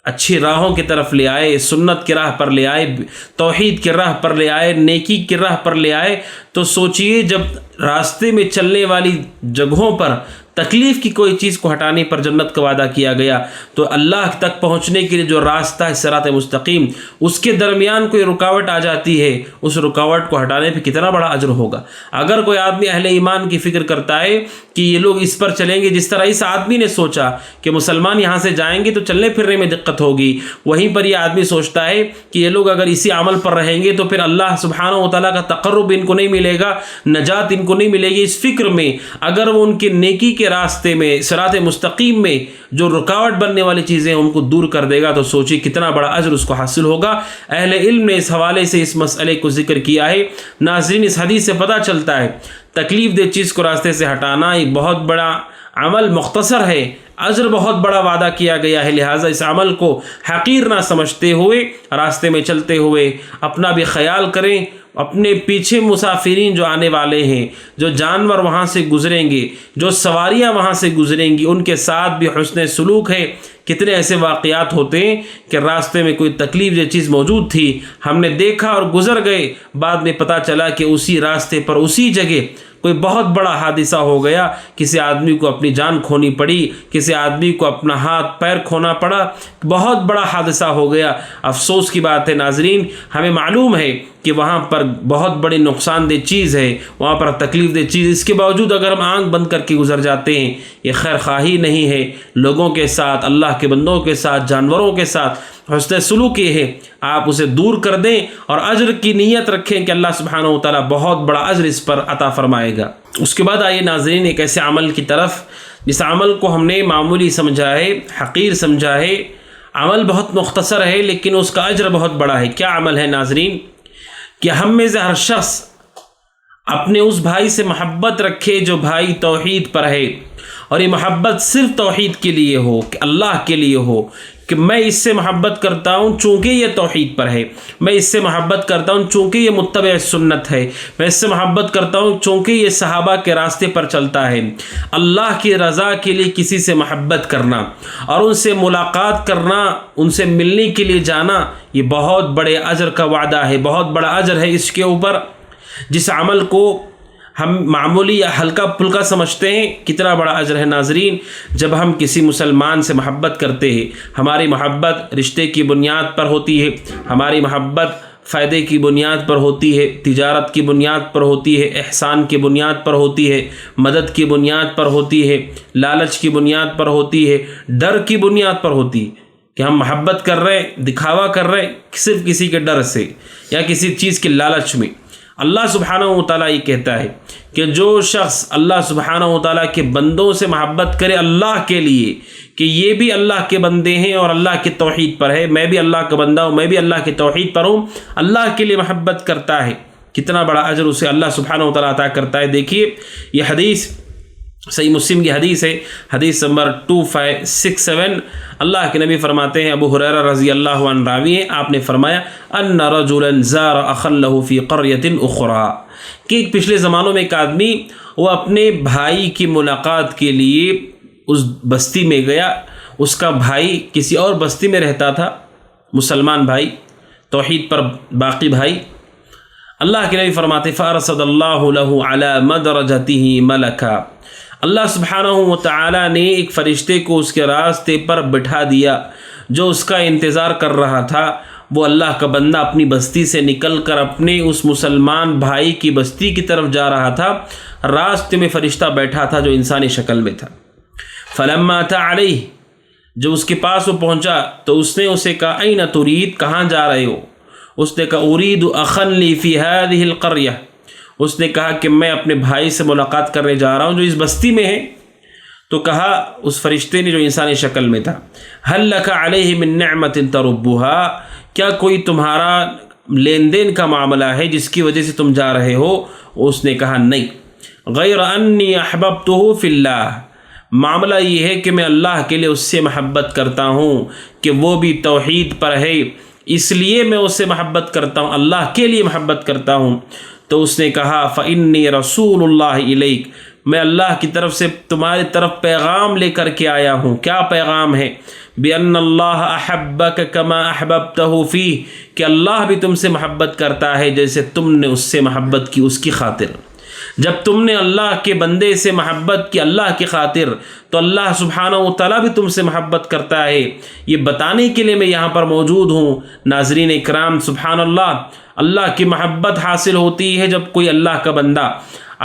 Speaker 1: اچھی راہوں کی طرف لے آئے، سنت کی راہ پر لے آئے، توحید کی راہ پر لے آئے، نیکی کی راہ پر لے آئے، تو سوچئے جب راستے میں چلنے والی جگہوں پر تکلیف کی کوئی چیز کو ہٹانے پر جنت کا وعدہ کیا گیا، تو اللہ تک پہنچنے کے لیے جو راستہ ہے صراط مستقیم، اس کے درمیان کوئی رکاوٹ آ جاتی ہے، اس رکاوٹ کو ہٹانے پہ کتنا بڑا اجر ہوگا۔ اگر کوئی آدمی اہل ایمان کی فکر کرتا ہے کہ یہ لوگ اس پر چلیں گے، جس طرح اس آدمی نے سوچا کہ مسلمان یہاں سے جائیں گے تو چلنے پھرنے میں دقت ہوگی، وہیں پر یہ آدمی سوچتا ہے کہ یہ لوگ اگر اسی عمل پر رہیں گے تو پھر اللہ سبحانہ و تعالیٰ کا تقرب ان کو نہیں ملے گا، نجات ان کو نہیں ملے گی۔ اس فکر میں اگر وہ ان کے نیکی کے راستے میں، صراط مستقیم میں جو رکاوٹ بننے والی چیزیں ان کو دور کر دے گا، تو سوچی کتنا بڑا اجر اس کو حاصل ہوگا۔ اہل علم نے اس حوالے سے اس مسئلے کو ذکر کیا ہے۔ ناظرین، اس حدیث سے پتہ چلتا ہے تکلیف دہ چیز کو راستے سے ہٹانا ایک بہت بڑا عمل مختصر ہے، اجر بہت بڑا وعدہ کیا گیا ہے، لہٰذا اس عمل کو حقیر نہ سمجھتے ہوئے راستے میں چلتے ہوئے اپنا بھی خیال کریں، اپنے پیچھے مسافرین جو آنے والے ہیں، جو جانور وہاں سے گزریں گے، جو سواریاں وہاں سے گزریں گی، ان کے ساتھ بھی حسن سلوک ہے۔ کتنے ایسے واقعات ہوتے ہیں کہ راستے میں کوئی تکلیف دہ چیز موجود تھی، ہم نے دیکھا اور گزر گئے، بعد میں پتہ چلا کہ اسی راستے پر اسی جگہ کوئی بہت بڑا حادثہ ہو گیا، کسی آدمی کو اپنی جان کھونی پڑی، کسی آدمی کو اپنا ہاتھ پیر کھونا پڑا، بہت بڑا حادثہ ہو گیا، افسوس کی بات ہے ناظرین، ہمیں معلوم ہے کہ وہاں پر بہت بڑی نقصان دہ چیز ہے، وہاں پر تکلیف دہ چیز، اس کے باوجود اگر ہم آنکھ بند کر کے گزر جاتے ہیں، یہ خیر خواہی نہیں ہے لوگوں کے ساتھ، اللہ کے بندوں کے ساتھ، جانوروں کے ساتھ حسن سلوک یہ ہے، آپ اسے دور کر دیں اور اجر کی نیت رکھیں کہ اللہ سبحانہ و تعالیٰ بہت بڑا اجر اس پر عطا فرمائے گا۔ اس کے بعد آئیے ناظرین ایک ایسے عمل کی طرف جس عمل کو ہم نے معمولی سمجھا ہے، حقیر سمجھا ہے، عمل بہت مختصر ہے لیکن اس کا اجر بہت بڑا ہے۔ کیا عمل ہے ناظرین؟ کہ ہم میں سے ہر شخص اپنے اس بھائی سے محبت رکھے جو بھائی توحید پر ہے، اور یہ محبت صرف توحید کے لیے ہو، کہ اللہ کے لیے ہو، کہ میں اس سے محبت کرتا ہوں چونکہ یہ توحید پر ہے، میں اس سے محبت کرتا ہوں چونکہ یہ متبع سنت ہے، میں اس سے محبت کرتا ہوں چونکہ یہ صحابہ کے راستے پر چلتا ہے۔ اللہ کی رضا کے لیے کسی سے محبت کرنا اور ان سے ملاقات کرنا، ان سے ملنے کے لیے جانا، یہ بہت بڑے اجر کا وعدہ ہے، بہت بڑا اجر ہے اس کے اوپر۔ جس عمل کو ہم معمولی یا ہلکا پھلکا سمجھتے ہیں، کتنا بڑا اجر ہے ناظرین۔ جب ہم کسی مسلمان سے محبت کرتے ہیں، ہماری محبت رشتے کی بنیاد پر ہوتی ہے، ہماری محبت فائدے کی بنیاد پر ہوتی ہے، تجارت کی بنیاد پر ہوتی ہے، احسان کی بنیاد پر ہوتی ہے، مدد کی بنیاد پر ہوتی ہے، لالچ کی بنیاد پر ہوتی ہے، ڈر کی بنیاد پر ہوتی ہے کہ ہم محبت کر رہے ہیں، دکھاوا کر رہے ہیں صرف کسی کے ڈر سے یا کسی چیز کے لالچ میں۔ اللہ سبحانہ و تعالیٰ یہ کہتا ہے کہ جو شخص اللہ سبحانہ و تعالیٰ کے بندوں سے محبت کرے اللہ کے لیے، کہ یہ بھی اللہ کے بندے ہیں اور اللہ کے توحید پر ہے، میں بھی اللہ کا بندہ ہوں، میں بھی اللہ کے توحید پر ہوں، اللہ کے لیے محبت کرتا ہے، کتنا بڑا اجر اسے اللہ سبحانہ و تعالیٰ عطا کرتا ہے۔ دیکھیے یہ حدیث صحیح مسلم کی حدیث ہے، حدیث نمبر 2567، اللہ کے نبی فرماتے ہیں، ابو ہریرہ رضی اللہ عنہ راوی ہیں، آپ نے فرمایا ان رجلا زار اخا له فی قریۃ اخری، کہ پچھلے زمانوں میں ایک آدمی وہ اپنے بھائی کی ملاقات کے لیے اس بستی میں گیا، اس کا بھائی کسی اور بستی میں رہتا تھا، مسلمان بھائی، توحید پر باقی بھائی۔ اللہ کے نبی فرماتے فارصد اللہ له علی مدرجته ملکا، اللہ سبحانہ و تعالیٰ نے ایک فرشتے کو اس کے راستے پر بٹھا دیا جو اس کا انتظار کر رہا تھا۔ وہ اللہ کا بندہ اپنی بستی سے نکل کر اپنے اس مسلمان بھائی کی بستی کی طرف جا رہا تھا، راستے میں فرشتہ بیٹھا تھا جو انسانی شکل میں تھا۔ فلما اتى علیہ، جو اس کے پاس وہ پہنچا تو اس نے اسے کہا این ترید، کہاں جا رہے ہو؟ اس نے کہا ارید اخا لی فی هذه القریہ، اس نے کہا کہ میں اپنے بھائی سے ملاقات کرنے جا رہا ہوں جو اس بستی میں ہے۔ تو کہا اس فرشتے نے جو انسانی شکل میں تھا هل لك علیہ من نعمت تربها، کیا کوئی تمہارا لین دین کا معاملہ ہے جس کی وجہ سے تم جا رہے ہو؟ اس نے کہا نہیں، غیر انی احببته فی اللہ، معاملہ یہ ہے کہ میں اللہ کے لیے اس سے محبت کرتا ہوں کہ وہ بھی توحید پر ہے، اس لیے میں اس سے محبت کرتا ہوں، اللہ کے لیے محبت کرتا ہوں۔ تو اس نے کہا فإنی رسول اللہ الیک، میں اللہ کی طرف سے تمہاری طرف پیغام لے کر کے آیا ہوں۔ کیا پیغام ہے؟ بأن اللہ احبک کما احببتہ فیہ، کہ اللہ بھی تم سے محبت کرتا ہے جیسے تم نے اس سے محبت کی اس کی خاطر۔ جب تم نے اللہ کے بندے سے محبت کی اللہ کی خاطر تو اللہ سبحانہ و تعالیٰ بھی تم سے محبت کرتا ہے۔ یہ بتانے کے لیے میں یہاں پر موجود ہوں ناظرین اکرام، سبحان اللہ، اللہ کی محبت حاصل ہوتی ہے جب کوئی اللہ کا بندہ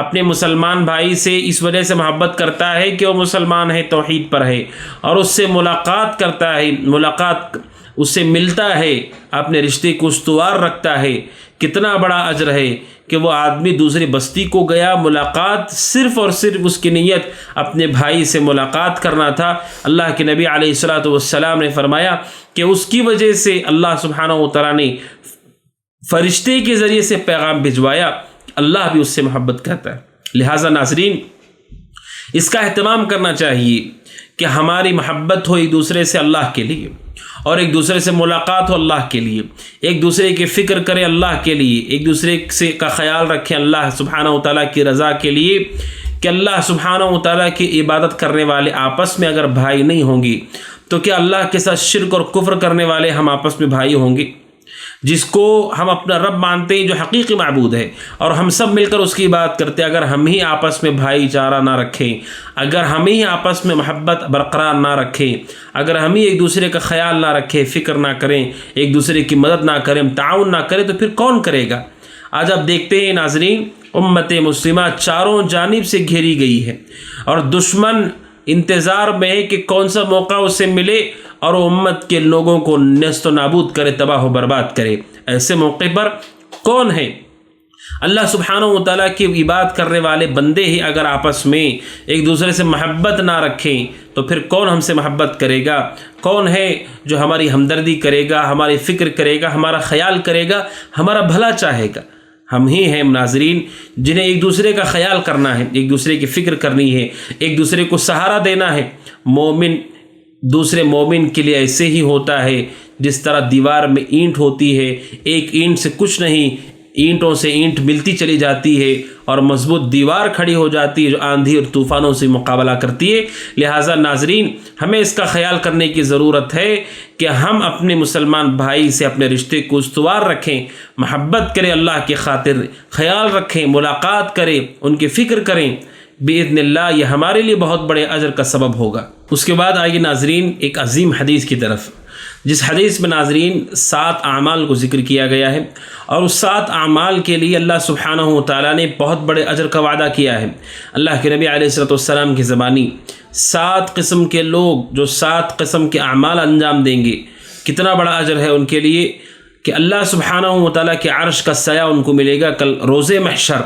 Speaker 1: اپنے مسلمان بھائی سے اس وجہ سے محبت کرتا ہے کہ وہ مسلمان ہے، توحید پر ہے، اور اس سے ملاقات کرتا ہے، ملاقات اس سے ملتا ہے، اپنے رشتے کو استوار رکھتا ہے۔ کتنا بڑا اجر ہے کہ وہ آدمی دوسری بستی کو گیا، ملاقات صرف اور صرف اس کی نیت اپنے بھائی سے ملاقات کرنا تھا۔ اللہ کے نبی علیہ الصلوۃ والسلام نے فرمایا کہ اس کی وجہ سے اللہ سبحانہ و تعالیٰ نے فرشتے کے ذریعے سے پیغام بھجوایا، اللہ بھی اس سے محبت کرتا ہے۔ لہٰذا ناظرین اس کا اہتمام کرنا چاہیے کہ ہماری محبت ہو ایک دوسرے سے اللہ کے لیے، اور ایک دوسرے سے ملاقات ہو اللہ کے لیے، ایک دوسرے کی فکر کریں اللہ کے لیے، ایک دوسرے سے کا خیال رکھیں اللہ سبحانہ و تعالیٰ کی رضا کے لیے، کہ اللہ سبحانہ و تعالیٰ کی عبادت کرنے والے آپس میں اگر بھائی نہیں ہوں گے تو کیا اللہ کے ساتھ شرک اور کفر کرنے والے ہم آپس میں بھائی ہوں گے؟ جس کو ہم اپنا رب مانتے ہیں، جو حقیقی معبود ہے، اور ہم سب مل کر اس کی عبادت کرتے ہیں، اگر ہم ہی آپس میں بھائی چارہ نہ رکھیں، اگر ہم ہی آپس میں محبت برقرار نہ رکھیں، اگر ہم ہی ایک دوسرے کا خیال نہ رکھیں، فکر نہ کریں، ایک دوسرے کی مدد نہ کریں، تعاون نہ کریں، تو پھر کون کرے گا؟ آج آپ دیکھتے ہیں ناظرین، امت مسلمہ چاروں جانب سے گھیری گئی ہے، اور دشمن انتظار میں ہے کہ کون سا موقع اسے ملے اور وہ امت کے لوگوں کو نیست و نابود کرے، تباہ و برباد کرے۔ ایسے موقع پر کون ہے؟ اللہ سبحانہ و تعالیٰ کی عبادت کرنے والے بندے ہی اگر آپس میں ایک دوسرے سے محبت نہ رکھیں تو پھر کون ہم سے محبت کرے گا؟ کون ہے جو ہماری ہمدردی کرے گا، ہماری فکر کرے گا، ہمارا خیال کرے گا، ہمارا بھلا چاہے گا؟ ہم ہی ہیں ناظرین، جنہیں ایک دوسرے کا خیال کرنا ہے، ایک دوسرے کی فکر کرنی ہے، ایک دوسرے کو سہارا دینا ہے۔ مومن دوسرے مومن کے لیے ایسے ہی ہوتا ہے جس طرح دیوار میں اینٹ ہوتی ہے، ایک اینٹ سے کچھ نہیں، اینٹوں سے اینٹ ملتی چلی جاتی ہے اور مضبوط دیوار کھڑی ہو جاتی ہے جو آندھی اور طوفانوں سے مقابلہ کرتی ہے۔ لہٰذا ناظرین، ہمیں اس کا خیال کرنے کی ضرورت ہے کہ ہم اپنے مسلمان بھائی سے اپنے رشتے کو استوار رکھیں، محبت کریں، اللہ کی خاطر خیال رکھیں، ملاقات کریں، ان کی فکر کریں، بإذن اللہ یہ ہمارے لیے بہت بڑے اجر کا سبب ہوگا۔ اس کے بعد آئیے ناظرین ایک عظیم حدیث کی طرف، جس حدیث میں ناظرین 7 اعمال کو ذکر کیا گیا ہے، اور اس 7 اعمال کے لیے اللہ سبحانہ و تعالیٰ نے بہت بڑے اجر کا وعدہ کیا ہے۔ اللہ کے نبی علیہ السلام کی زبانی 7 قسم کے لوگ جو 7 قسم کے اعمال انجام دیں گے، کتنا بڑا اجر ہے ان کے لیے کہ اللہ سبحانہ و تعالیٰ کے عرش کا سایہ ان کو ملے گا کل روز محشر،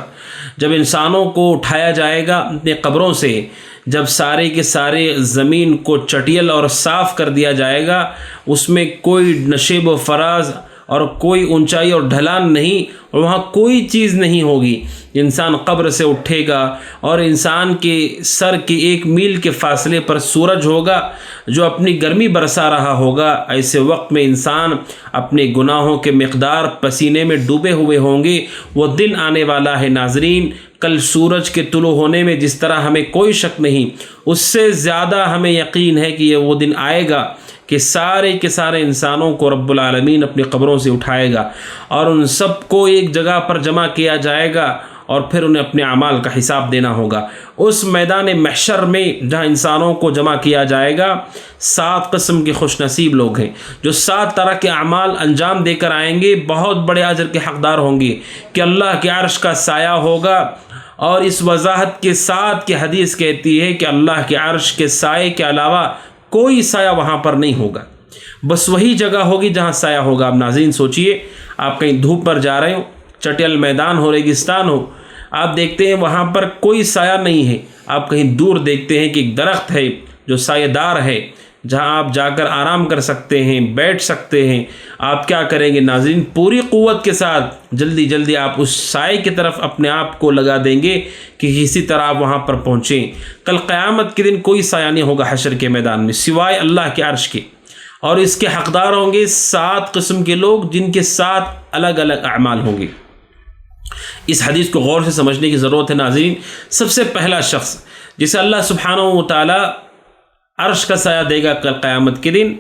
Speaker 1: جب انسانوں کو اٹھایا جائے گا اپنے قبروں سے، جب سارے کے سارے زمین کو چٹیل اور صاف کر دیا جائے گا، اس میں کوئی نشیب و فراز اور کوئی اونچائی اور ڈھلان نہیں، اور وہاں کوئی چیز نہیں ہوگی۔ انسان قبر سے اٹھے گا اور انسان کے سر کے 1 میل کے فاصلے پر سورج ہوگا جو اپنی گرمی برسا رہا ہوگا۔ ایسے وقت میں انسان اپنے گناہوں کے مقدار پسینے میں ڈوبے ہوئے ہوں گے۔ وہ دن آنے والا ہے ناظرین، کل سورج کے طلوع ہونے میں جس طرح ہمیں کوئی شک نہیں، اس سے زیادہ ہمیں یقین ہے کہ یہ وہ دن آئے گا کہ سارے کے سارے انسانوں کو رب العالمین اپنی قبروں سے اٹھائے گا اور ان سب کو ایک جگہ پر جمع کیا جائے گا، اور پھر انہیں اپنے اعمال کا حساب دینا ہوگا۔ اس میدان محشر میں جہاں انسانوں کو جمع کیا جائے گا، 7 قسم کے خوش نصیب لوگ ہیں جو 7 طرح کے اعمال انجام دے کر آئیں گے، بہت بڑے اجر کے حقدار ہوں گے کہ اللہ کے عرش کا سایہ ہوگا۔ اور اس وضاحت کے ساتھ کہ حدیث کہتی ہے کہ اللہ کے عرش کے سائے کے علاوہ کوئی سایہ وہاں پر نہیں ہوگا، بس وہی جگہ ہوگی جہاں سایہ ہوگا۔ اب ناظرین سوچئے، آپ کہیں دھوپ پر جا رہے ہو، چٹیل میدان ہو، ریگستان ہو، آپ دیکھتے ہیں وہاں پر کوئی سایہ نہیں ہے، آپ کہیں دور دیکھتے ہیں کہ ایک درخت ہے جو سایہ دار ہے، جہاں آپ جا کر آرام کر سکتے ہیں، بیٹھ سکتے ہیں۔ آپ کیا کریں گے ناظرین؟ پوری قوت کے ساتھ جلدی جلدی آپ اس سائے کی طرف اپنے آپ کو لگا دیں گے کہ کسی طرح آپ وہاں پر پہنچیں۔ کل قیامت کے دن کوئی سایہ نہیں ہوگا حشر کے میدان میں سوائے اللہ کے عرش کے، اور اس کے حقدار ہوں گے 7 قسم کے لوگ جن کے 7 الگ الگ اعمال ہوں گے۔ اس حدیث کو غور سے سمجھنے کی ضرورت ہے ناظرین۔ سب سے پہلا شخص جسے اللہ سبحانہ و تعالی عرش کا سایہ دے گا کل قیامت کے دن،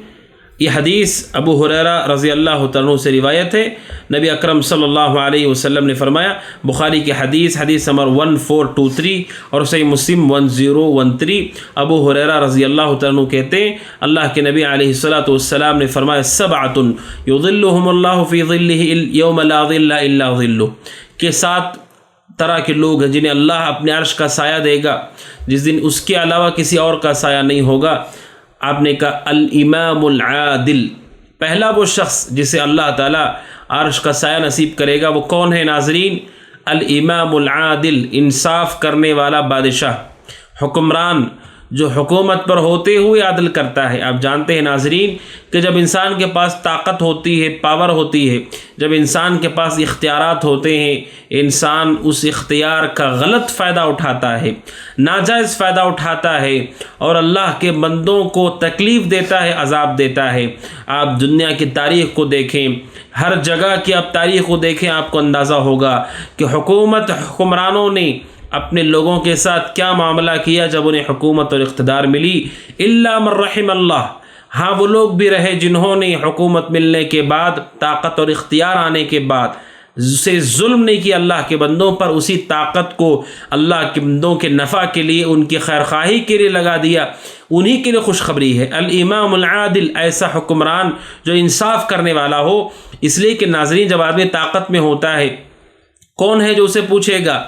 Speaker 1: یہ حدیث ابو ہریرہ رضی اللہ تعالیٰ عنہ سے روایت ہے۔ نبی اکرم صلی اللہ علیہ وسلم نے فرمایا، بخاری کی حدیث نمبر 1423 اور صحیح مسلم 1013، ابو ہریرہ رضی اللہ تعالیٰ عنہ کہتے ہیں اللہ کے نبی علیہ السلام نے فرمایا، 7 یظلهم اللہ فی ظلہ یوم لا ظل الا ظلہ، کہ 7 طرح کے لوگ ہیں جنہیں اللہ اپنے عرش کا سایہ دے گا جس دن اس کے علاوہ کسی اور کا سایہ نہیں ہوگا۔ آپ نے کہا الامام العادل، پہلا وہ شخص جسے اللہ تعالیٰ عرش کا سایہ نصیب کرے گا وہ کون ہے ناظرین؟ الامام العادل، انصاف کرنے والا بادشاہ، حکمران جو حکومت پر ہوتے ہوئے عدل کرتا ہے۔ آپ جانتے ہیں ناظرین کہ جب انسان کے پاس طاقت ہوتی ہے، پاور ہوتی ہے، جب انسان کے پاس اختیارات ہوتے ہیں، انسان اس اختیار کا غلط فائدہ اٹھاتا ہے، ناجائز فائدہ اٹھاتا ہے اور اللہ کے بندوں کو تکلیف دیتا ہے، عذاب دیتا ہے۔ آپ دنیا کی تاریخ کو دیکھیں، ہر جگہ کی آپ تاریخ کو دیکھیں، آپ کو اندازہ ہوگا کہ حکمرانوں نے اپنے لوگوں کے ساتھ کیا معاملہ کیا جب انہیں حکومت اور اقتدار ملی۔ الا من رحم اللہ، ہاں وہ لوگ بھی رہے جنہوں نے حکومت ملنے کے بعد، طاقت اور اختیار آنے کے بعد سے ظلم نہیں کیا اللہ کے بندوں پر، اسی طاقت کو اللہ کے بندوں کے نفع کے لیے، ان کی خیرخواہی کے لیے لگا دیا۔ انہی کے لیے خوشخبری ہے، الامام العادل، ایسا حکمران جو انصاف کرنے والا ہو۔ اس لیے کہ ناظرین، جب آدمی طاقت میں ہوتا ہے، کون ہے جو اسے پوچھے گا؟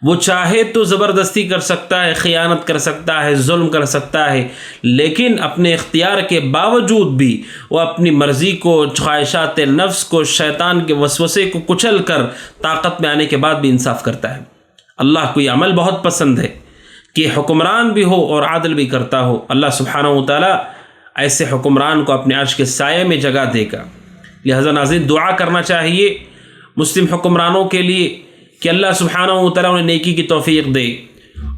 Speaker 1: وہ چاہے تو زبردستی کر سکتا ہے، خیانت کر سکتا ہے، ظلم کر سکتا ہے، لیکن اپنے اختیار کے باوجود بھی وہ اپنی مرضی کو، خواہشات نفس کو، شیطان کے وسوسے کو کچل کر طاقت میں آنے کے بعد بھی انصاف کرتا ہے۔ اللہ کو یہ عمل بہت پسند ہے کہ حکمران بھی ہو اور عادل بھی کرتا ہو۔ اللہ سبحانہ و تعالیٰ ایسے حکمران کو اپنے عرش کے سائے میں جگہ دے گا۔ لہذا ناظرین، دعا کرنا چاہیے مسلم حکمرانوں کے لیے کہ اللہ سبحانہ و تعالیٰ انہیں نیکی کی توفیق دے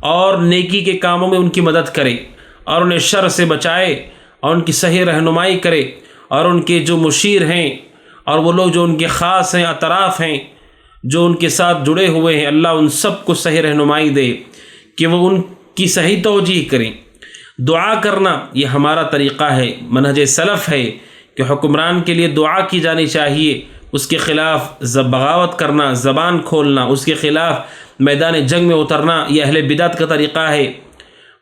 Speaker 1: اور نیکی کے کاموں میں ان کی مدد کرے اور انہیں شر سے بچائے اور ان کی صحیح رہنمائی کرے، اور ان کے جو مشیر ہیں اور وہ لوگ جو ان کے خاص ہیں، اطراف ہیں، جو ان کے ساتھ جڑے ہوئے ہیں، اللہ ان سب کو صحیح رہنمائی دے کہ وہ ان کی صحیح توجیہ کریں۔ دعا کرنا یہ ہمارا طریقہ ہے، منہج سلف ہے کہ حکمران کے لیے دعا کی جانی چاہیے۔ اس کے خلاف بغاوت کرنا، زبان کھولنا، اس کے خلاف میدان جنگ میں اترنا، یہ اہل بدعت کا طریقہ ہے،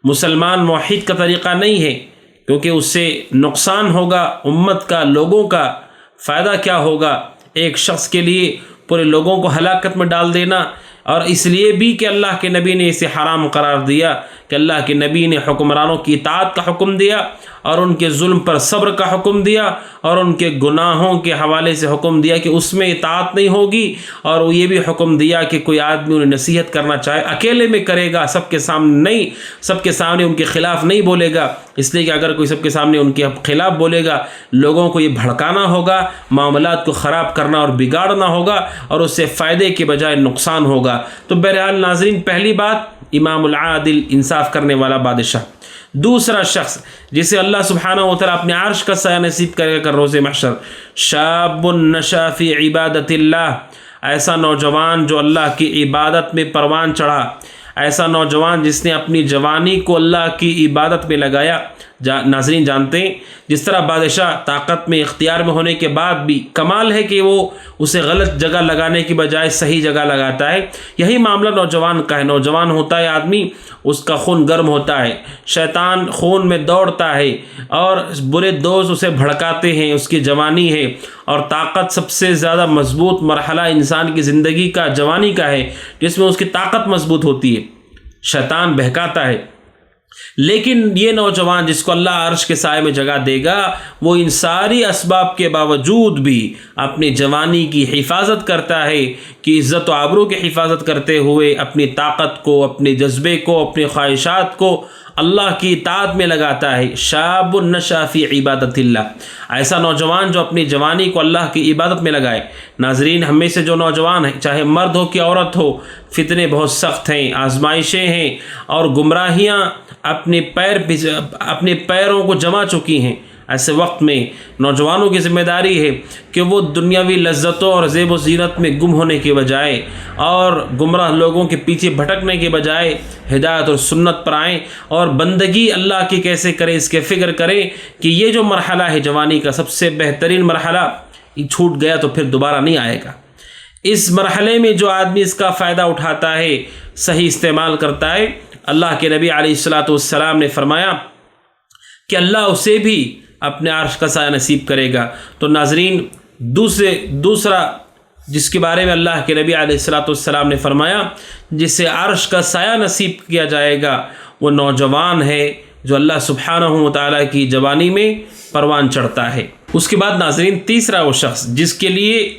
Speaker 1: مسلمان موحد کا طریقہ نہیں ہے، کیونکہ اس سے نقصان ہوگا امت کا، لوگوں کا۔ فائدہ کیا ہوگا؟ ایک شخص کے لیے پورے لوگوں کو ہلاکت میں ڈال دینا، اور اس لیے بھی کہ اللہ کے نبی نے اسے حرام قرار دیا، کہ اللہ کے نبی نے حکمرانوں کی اطاعت کا حکم دیا اور ان کے ظلم پر صبر کا حکم دیا اور ان کے گناہوں کے حوالے سے حکم دیا کہ اس میں اطاعت نہیں ہوگی، اور وہ یہ بھی حکم دیا کہ کوئی آدمی انہیں نصیحت کرنا چاہے اکیلے میں کرے گا، سب کے سامنے نہیں، سب کے سامنے ان کے خلاف نہیں بولے گا، اس لیے کہ اگر کوئی سب کے سامنے ان کے خلاف بولے گا، لوگوں کو یہ بھڑکانا ہوگا، معاملات کو خراب کرنا اور بگاڑنا ہوگا، اور اس سے فائدے کے بجائے نقصان ہوگا۔ تو بہرحال ناظرین، پہلی بات امام العادل، انصاف کرنے والا بادشاہ۔ دوسرا شخص جسے اللہ سبحانہ و تعالیٰ اپنے عرش کا سایہ نصیب کرے گا روز محشر، شاب نشا فی عبادت اللہ، ایسا نوجوان جو اللہ کی عبادت میں پروان چڑھا، ایسا نوجوان جس نے اپنی جوانی کو اللہ کی عبادت میں لگایا۔ ناظرین جانتے ہیں جس طرح بادشاہ طاقت میں، اختیار میں ہونے کے بعد بھی کمال ہے کہ وہ اسے غلط جگہ لگانے کی بجائے صحیح جگہ لگاتا ہے، یہی معاملہ نوجوان کا ہے۔ نوجوان ہوتا ہے آدمی، اس کا خون گرم ہوتا ہے، شیطان خون میں دوڑتا ہے اور برے دوست اسے بھڑکاتے ہیں، اس کی جوانی ہے، اور طاقت سب سے زیادہ مضبوط مرحلہ انسان کی زندگی کا جوانی کا ہے، جس میں اس کی طاقت مضبوط ہوتی ہے، شیطان بہکاتا ہے۔ لیکن یہ نوجوان جس کو اللہ عرش کے سائے میں جگہ دے گا، وہ ان ساری اسباب کے باوجود بھی اپنی جوانی کی حفاظت کرتا ہے، کہ عزت و آبرو کی حفاظت کرتے ہوئے اپنی طاقت کو، اپنے جذبے کو، اپنی خواہشات کو اللہ کی اطاعت میں لگاتا ہے۔ شاب نشا فی عبادت اللہ، ایسا نوجوان جو اپنی جوانی کو اللہ کی عبادت میں لگائے۔ ناظرین، ہم میں سے جو نوجوان ہیں، چاہے مرد ہو کہ عورت ہو، فتنے بہت سخت ہیں، آزمائشیں ہیں اور گمراہیاں اپنے پیروں کو جما چکی ہیں۔ ایسے وقت میں نوجوانوں کی ذمہ داری ہے کہ وہ دنیاوی لذتوں اور زیب و زینت میں گم ہونے کے بجائے اور گمراہ لوگوں کے پیچھے بھٹکنے کے بجائے ہدایت اور سنت پر آئیں، اور بندگی اللہ کی کیسے کریں اس کے فکر کریں کہ یہ جو مرحلہ ہے جوانی کا، سب سے بہترین مرحلہ، یہ چھوٹ گیا تو پھر دوبارہ نہیں آئے گا۔ اس مرحلے میں جو آدمی اس کا فائدہ اٹھاتا ہے، صحیح استعمال کرتا ہے، اللہ کے نبی علیہ الصلاۃ والسلام نے فرمایا کہ اللہ اسے بھی اپنے عرش کا سایہ نصیب کرے گا۔ تو ناظرین، دوسرا جس کے بارے میں اللہ کے نبی علیہ الصلاۃ والسلام نے فرمایا جسے عرش کا سایہ نصیب کیا جائے گا، وہ نوجوان ہے جو اللہ سبحانہ و تعالیٰ کی جوانی میں پروان چڑھتا ہے۔ اس کے بعد ناظرین، تیسرا وہ شخص جس کے لیے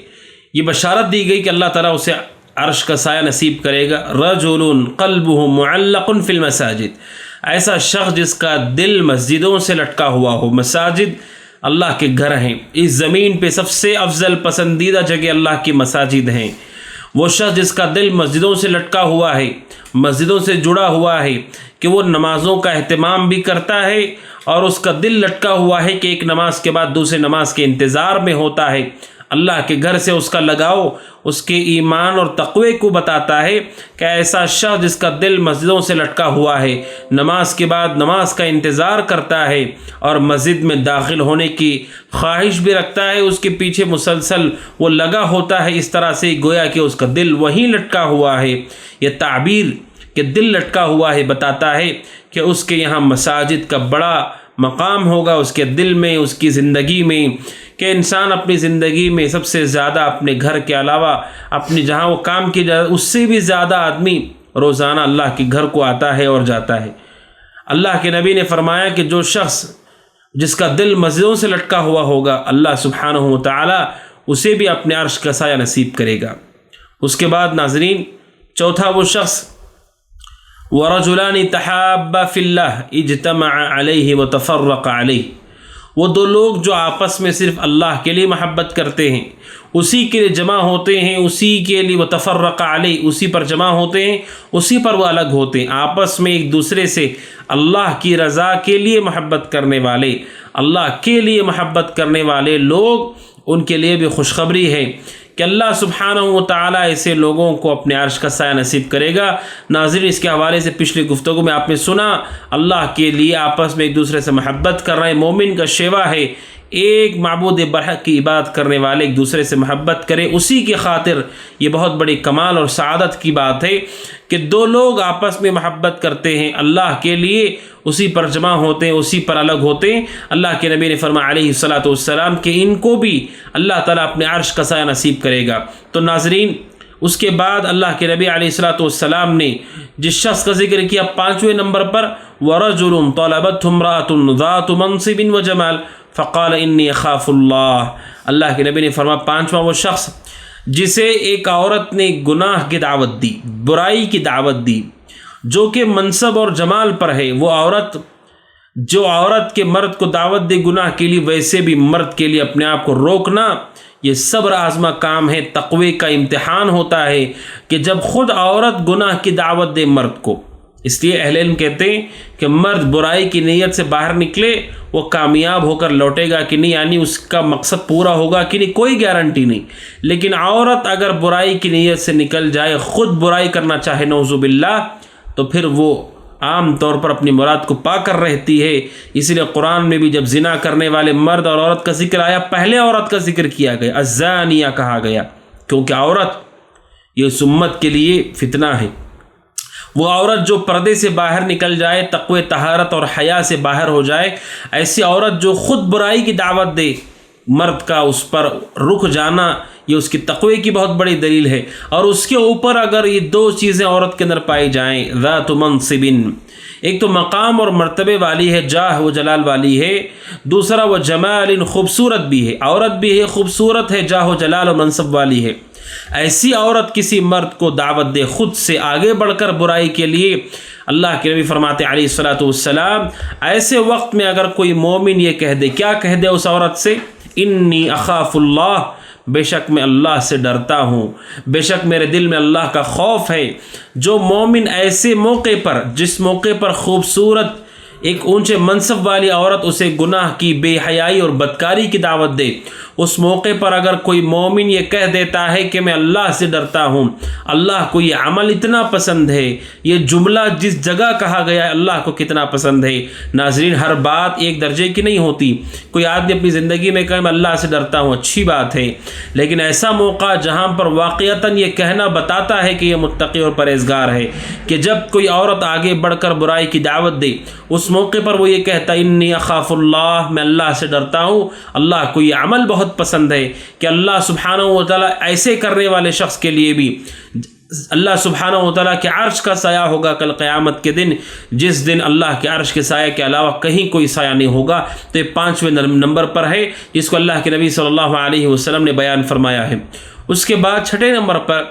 Speaker 1: یہ بشارت دی گئی کہ اللہ تعالیٰ اسے عرش کا سایہ نصیب کرے گا، رجل قلبہ معلق فی المساجد، ایسا شخص جس کا دل مسجدوں سے لٹکا ہوا ہو۔ مساجد اللہ کے گھر ہیں، اس زمین پہ سب سے افضل پسندیدہ جگہ اللہ کی مساجد ہیں۔ وہ شخص جس کا دل مسجدوں سے لٹکا ہوا ہے، مسجدوں سے جڑا ہوا ہے، کہ وہ نمازوں کا اہتمام بھی کرتا ہے اور اس کا دل لٹکا ہوا ہے کہ ایک نماز کے بعد دوسرے نماز کے انتظار میں ہوتا ہے، اللہ کے گھر سے اس کا لگاؤ اس کے ایمان اور تقوی کو بتاتا ہے کہ ایسا شخص جس کا دل مسجدوں سے لٹکا ہوا ہے، نماز کے بعد نماز کا انتظار کرتا ہے اور مسجد میں داخل ہونے کی خواہش بھی رکھتا ہے، اس کے پیچھے مسلسل وہ لگا ہوتا ہے، اس طرح سے گویا کہ اس کا دل وہیں لٹکا ہوا ہے۔ یہ تعبیر کہ دل لٹکا ہوا ہے بتاتا ہے کہ اس کے یہاں مساجد کا بڑا مقام ہوگا، اس کے دل میں، اس کی زندگی میں، کہ انسان اپنی زندگی میں سب سے زیادہ اپنے گھر کے علاوہ اپنی جہاں وہ کام کی جائے اس سے بھی زیادہ آدمی روزانہ اللہ کے گھر کو آتا ہے اور جاتا ہے۔ اللہ کے نبی نے فرمایا کہ جو شخص جس کا دل مسجدوں سے لٹکا ہوا ہوگا، اللہ سبحانہ و تعالی اسے بھی اپنے عرش کا سایہ نصیب کرے گا۔ اس کے بعد ناظرین، چوتھا وہ شخص وَرَجُلَانِ تَحَابَّا فِي اللَّهِ اجْتَمَعَ عَلَيْهِ وَتَفَرَّقَ عَلَيْهِ، وہ دو لوگ جو آپس میں صرف اللہ کے لیے محبت کرتے ہیں، اسی کے لیے جمع ہوتے ہیں، اسی کے لیے وَتَفَرَّقَ عَلَيْهِ، اسی پر جمع ہوتے ہیں، اسی پر وہ الگ ہوتے ہیں، آپس میں ایک دوسرے سے اللہ کی رضا کے لیے محبت کرنے والے، اللہ کے لیے محبت کرنے والے لوگ، ان کے لیے بھی خوشخبری ہے کہ اللہ سبحانہ و تعالیٰ ایسے لوگوں کو اپنے عرش کا سایہ نصیب کرے گا۔ ناظرین، اس کے حوالے سے پچھلی گفتگو میں آپ نے سنا، اللہ کے لیے آپس میں ایک دوسرے سے محبت کر رہے ہیں، مومن کا شیوا ہے ایک معبود برحق کی عبادت کرنے والے ایک دوسرے سے محبت کرے، اسی کی خاطر یہ بہت بڑی کمال اور سعادت کی بات ہے کہ دو لوگ آپس میں محبت کرتے ہیں اللہ کے لیے، اسی پر جمع ہوتے ہیں، اسی پر الگ ہوتے ہیں۔ اللہ کے نبی نے فرمایا علیہ الصلاۃ والسلام کہ ان کو بھی اللہ تعالیٰ اپنے عرش کا سایہ نصیب کرے گا۔ تو ناظرین، اس کے بعد اللہ کے نبی علیہ الصلاۃ والسلام نے جس شخص کا ذکر کیا 5ویں نمبر پر، وَرَجُلٌ طَلَبَتْهُ امْرَأَةٌ ذَاتُ مَنْصِبٍ وَجَمَالٍ فَقَالَ إِنِّي أَخَافُ اللَّهَ، اللہ کے نبی نے فرمایا 5واں وہ شخص جسے ایک عورت نے گناہ کی دعوت دی، برائی کی دعوت دی، جو کہ منصب اور جمال پر ہے، وہ عورت جو عورت کے مرد کو دعوت دے گناہ کے لیے، ویسے بھی مرد کے لیے اپنے آپ کو روکنا یہ صبر آزما کام ہے، تقوی کا امتحان ہوتا ہے کہ جب خود عورت گناہ کی دعوت دے مرد کو۔ اس لیے اہل علم کہتے ہیں کہ مرد برائی کی نیت سے باہر نکلے وہ کامیاب ہو کر لوٹے گا کہ نہیں، یعنی اس کا مقصد پورا ہوگا کہ نہیں، کوئی گارنٹی نہیں، لیکن عورت اگر برائی کی نیت سے نکل جائے، خود برائی کرنا چاہے نعوذ باللہ، تو پھر وہ عام طور پر اپنی مراد کو پا کر رہتی ہے۔ اسی لیے قرآن میں بھی جب زنا کرنے والے مرد اور عورت کا ذکر آیا، پہلے عورت کا ذکر کیا گیا، الزانیہ کہا گیا، کیونکہ عورت یہ اس امت کے لیے فتنہ ہے۔ وہ عورت جو پردے سے باہر نکل جائے، تقوی طہارت اور حیا سے باہر ہو جائے، ایسی عورت جو خود برائی کی دعوت دے، مرد کا اس پر رک جانا یہ اس کی تقوی کی بہت بڑی دلیل ہے۔ اور اس کے اوپر اگر یہ دو چیزیں عورت کے اندر پائی جائیں، ذات منصب، ایک تو مقام اور مرتبے والی ہے، جاہ و جلال والی ہے، دوسرا وہ جمال، خوبصورت بھی ہے، عورت بھی ہے، خوبصورت ہے، جاہ و جلال و منصب والی ہے، ایسی عورت کسی مرد کو دعوت دے خود سے آگے بڑھ کر برائی کے لیے، اللہ کے نبی فرماتے علیہ الصلاۃ والسلام ایسے وقت میں اگر کوئی مومن یہ کہہ دے، کیا کہہ دے اس عورت سے؟ انی اخاف اللہ، بے شک میں اللہ سے ڈرتا ہوں، بے شک میرے دل میں اللہ کا خوف ہے۔ جو مومن ایسے موقع پر، جس موقع پر خوبصورت ایک اونچے منصب والی عورت اسے گناہ کی، بے حیائی اور بدکاری کی دعوت دے، اس موقع پر اگر کوئی مومن یہ کہہ دیتا ہے کہ میں اللہ سے ڈرتا ہوں، اللہ کو یہ عمل اتنا پسند ہے، یہ جملہ جس جگہ کہا گیا ہے اللہ کو کتنا پسند ہے۔ ناظرین، ہر بات ایک درجے کی نہیں ہوتی، کوئی آدمی اپنی زندگی میں کہے میں اللہ سے ڈرتا ہوں، اچھی بات ہے، لیکن ایسا موقع جہاں پر واقعتاً یہ کہنا بتاتا ہے کہ یہ متقی اور پرہیزگار ہے، کہ جب کوئی عورت آگے بڑھ کر برائی کی دعوت دے، اس موقع پر وہ یہ کہتا انی اخاف اللہ، میں اللہ سے ڈرتا ہوں، اللہ کو یہ عمل بہت پسند ہے کہ اللہ سبحانہ و تعالیٰ ایسے کرنے والے شخص کے لیے بھی اللہ سبحانہ و تعالیٰ کے عرش کا سایہ ہوگا کل قیامت کے دن، جس دن اللہ کے عرش کے سایہ کے علاوہ کہیں کوئی سایہ نہیں ہوگا۔ تو یہ 5ویں نمبر پر ہے جس کو اللہ کے نبی صلی اللہ علیہ وسلم نے بیان فرمایا ہے۔ اس کے بعد 6 نمبر پر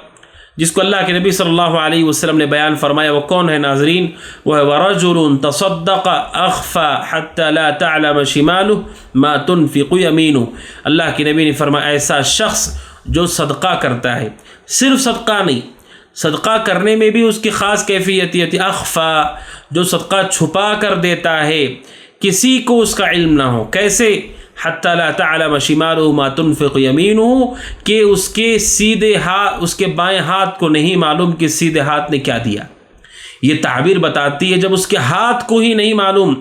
Speaker 1: جس کو اللہ کے نبی صلی اللہ علیہ وسلم نے بیان فرمایا، وہ کون ہے ناظرین؟ وہ ہے وَرَجُلٌ تَصَدَّقَ أَخْفَى حَتَّى لَا تَعْلَمَ شِمَالُهُ مَا تُنْفِقُ يَمِينُهُ، اللہ کے نبی نے فرمایا ایسا شخص جو صدقہ کرتا ہے، صرف صدقہ نہیں، صدقہ کرنے میں بھی اس کی خاص کیفیت یہ تھی، اخفا، جو صدقہ چھپا کر دیتا ہے، کسی کو اس کا علم نہ ہو۔ کیسے؟ حتی لا تعلم شمالہ ما تنفق یمینہ، کہ اس کے سیدھے ہاتھ، اس کے بائیں ہاتھ کو نہیں معلوم کہ سیدھے ہاتھ نے کیا دیا۔ یہ تعبیر بتاتی ہے جب اس کے ہاتھ کو ہی نہیں معلوم،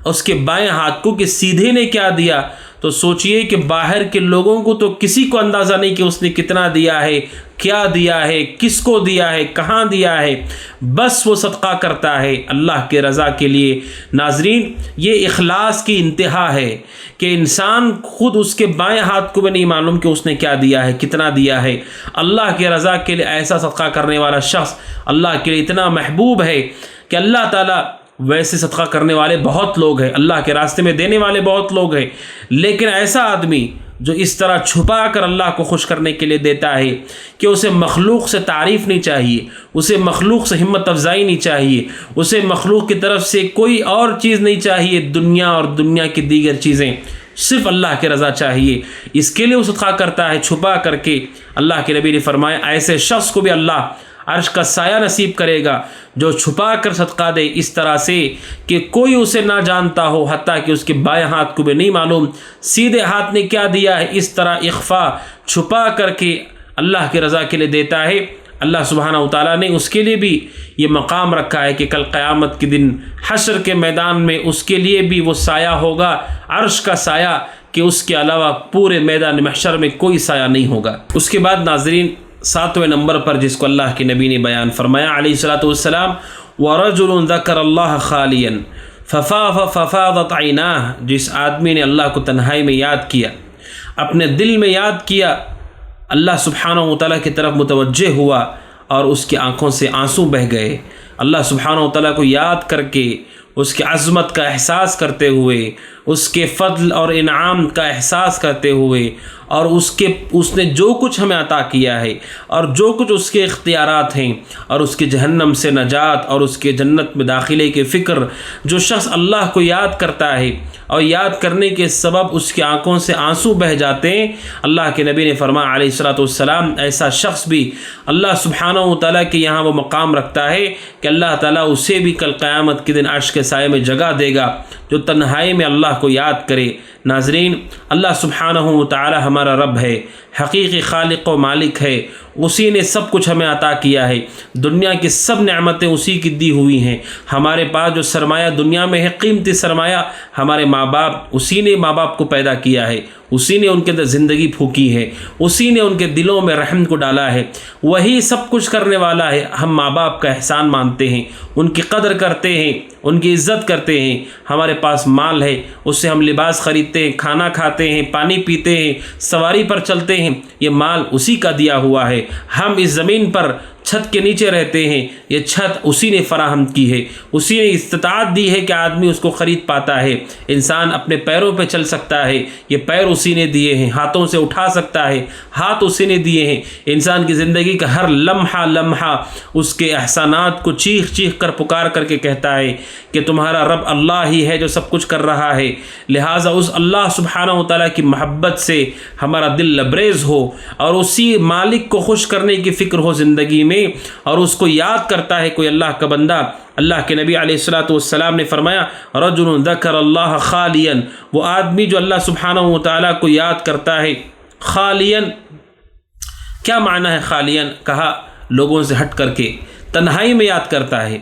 Speaker 1: اس کے بائیں ہاتھ کو کہ سیدھے نے کیا دیا، تو سوچئے کہ باہر کے لوگوں کو تو کسی کو اندازہ نہیں کہ اس نے کتنا دیا ہے، کیا دیا ہے، کس کو دیا ہے، کہاں دیا ہے، بس وہ صدقہ کرتا ہے اللہ کے رضا کے لیے۔ ناظرین، یہ اخلاص کی انتہا ہے کہ انسان خود اس کے بائیں ہاتھ کو بھی نہیں معلوم کہ اس نے کیا دیا ہے، کتنا دیا ہے۔ اللہ کے رضا کے لیے ایسا صدقہ کرنے والا شخص اللہ کے لیے اتنا محبوب ہے کہ اللہ تعالیٰ، ویسے صدقہ کرنے والے بہت لوگ ہیں، اللہ کے راستے میں دینے والے بہت لوگ ہیں، لیکن ایسا آدمی جو اس طرح چھپا کر اللہ کو خوش کرنے کے لیے دیتا ہے کہ اسے مخلوق سے تعریف نہیں چاہیے، اسے مخلوق سے ہمت افزائی نہیں چاہیے، اسے مخلوق کی طرف سے کوئی اور چیز نہیں چاہیے، دنیا اور دنیا کی دیگر چیزیں، صرف اللہ کی رضا چاہیے، اس کے لیے وہ صدقہ کرتا ہے چھپا کر کے۔ اللہ کے نبی نے فرمایا ایسے شخص کو بھی اللہ عرش کا سایہ نصیب کرے گا جو چھپا کر صدقہ دے، اس طرح سے کہ کوئی اسے نہ جانتا ہو، حتیٰ کہ اس کے بائیں ہاتھ کو بھی نہیں معلوم سیدھے ہاتھ نے کیا دیا ہے، اس طرح اخفا چھپا کر کے اللہ کی رضا کے لیے دیتا ہے۔ اللہ سبحانہ و تعالیٰ نے اس کے لیے بھی یہ مقام رکھا ہے کہ کل قیامت کے دن حشر کے میدان میں اس کے لیے بھی وہ سایہ ہوگا، عرش کا سایہ، کہ اس کے علاوہ پورے میدان محشر میں کوئی سایہ نہیں ہوگا۔ اس کے بعد ناظرین، 7ویں نمبر پر جس کو اللہ کے نبی نے بیان فرمایا علیہ الصلوۃ والسلام، وَرَجُلٌ ذَكَرَ اللَّهَ خَالِيًا فَفَاضَتْ عَيْنَاهُ، جس آدمی نے اللہ کو تنہائی میں یاد کیا، اپنے دل میں یاد کیا، اللہ سبحانہ و تعالیٰ کی طرف متوجہ ہوا اور اس کی آنکھوں سے آنسو بہہ گئے۔ اللہ سبحانہ و تعالیٰ کو یاد کر کے، اس کی عظمت کا احساس کرتے ہوئے، اس کے فضل اور انعام کا احساس کرتے ہوئے، اور اس نے جو کچھ ہمیں عطا کیا ہے اور جو کچھ اس کے اختیارات ہیں، اور اس کے جہنم سے نجات اور اس کے جنت میں داخلے کی فکر، جو شخص اللہ کو یاد کرتا ہے اور یاد کرنے کے سبب اس کی آنکھوں سے آنسو بہہ جاتے ہیں، اللہ کے نبی نے فرمایا علیہ الصلوۃ والسلام ایسا شخص بھی اللہ سبحانہ و تعالیٰ کے یہاں وہ مقام رکھتا ہے کہ اللہ تعالیٰ اسے بھی کل قیامت کے دن عرش کے سائے میں جگہ دے گا جو تنہائی میں اللہ کو یاد کرے۔ ناظرین، اللہ سبحانہ و تعالیٰ ہمارا رب ہے، حقیقی خالق و مالک ہے، اسی نے سب کچھ ہمیں عطا کیا ہے، دنیا کی سب نعمتیں اسی کی دی ہوئی ہیں۔ ہمارے پاس جو سرمایہ دنیا میں ہے، قیمتی سرمایہ ہمارے ماں باپ، اسی نے ماں باپ کو پیدا کیا ہے، اسی نے ان کے اندر زندگی پھونکی ہے، اسی نے ان کے دلوں میں رحم کو ڈالا ہے، وہی سب کچھ کرنے والا ہے۔ ہم ماں باپ کا احسان مانتے ہیں، ان کی قدر کرتے ہیں، ان کی عزت کرتے ہیں۔ ہمارے پاس مال ہے، اس سے ہم لباس خریدتے ہیں، کھانا کھاتے ہیں، پانی پیتے ہیں، سواری پر چلتے ہیں، یہ مال اسی کا دیا ہوا ہے۔ ہم اس زمین پر چھت کے نیچے رہتے ہیں، یہ چھت اسی نے فراہم کی ہے، اسی نے استطاعت دی ہے کہ آدمی اس کو خرید پاتا ہے، انسان اپنے پیروں پہ چل سکتا ہے، یہ پیر اسی نے دیے ہیں، ہاتھوں سے اٹھا سکتا ہے، ہاتھ اسی نے دیے ہیں۔ انسان کی زندگی کا ہر لمحہ لمحہ اس کے احسانات کو چیخ چیخ کر پکار کر کے کہتا ہے کہ تمہارا رب اللہ ہی ہے جو سب کچھ کر رہا ہے۔ لہٰذا اس اللہ سبحانہ و تعالیٰ کی محبت سے ہمارا دل لبریز ہو اور اسی مالک کو خوش کرنے کی فکر ہو زندگی میں، اور اس کو یاد کرتا ہے کوئی اللہ کا بندہ۔ اللہ کے نبی علیہ الصلوۃ والسلام نے فرمایا رجل ذکر اللہ خالیا، وہ آدمی جو اللہ سبحانہ و تعالیٰ کو یاد کرتا ہے۔ خالیا کیا معنی ہے؟ خالیا کہا لوگوں سے ہٹ کر کے، تنہائی میں یاد کرتا ہے۔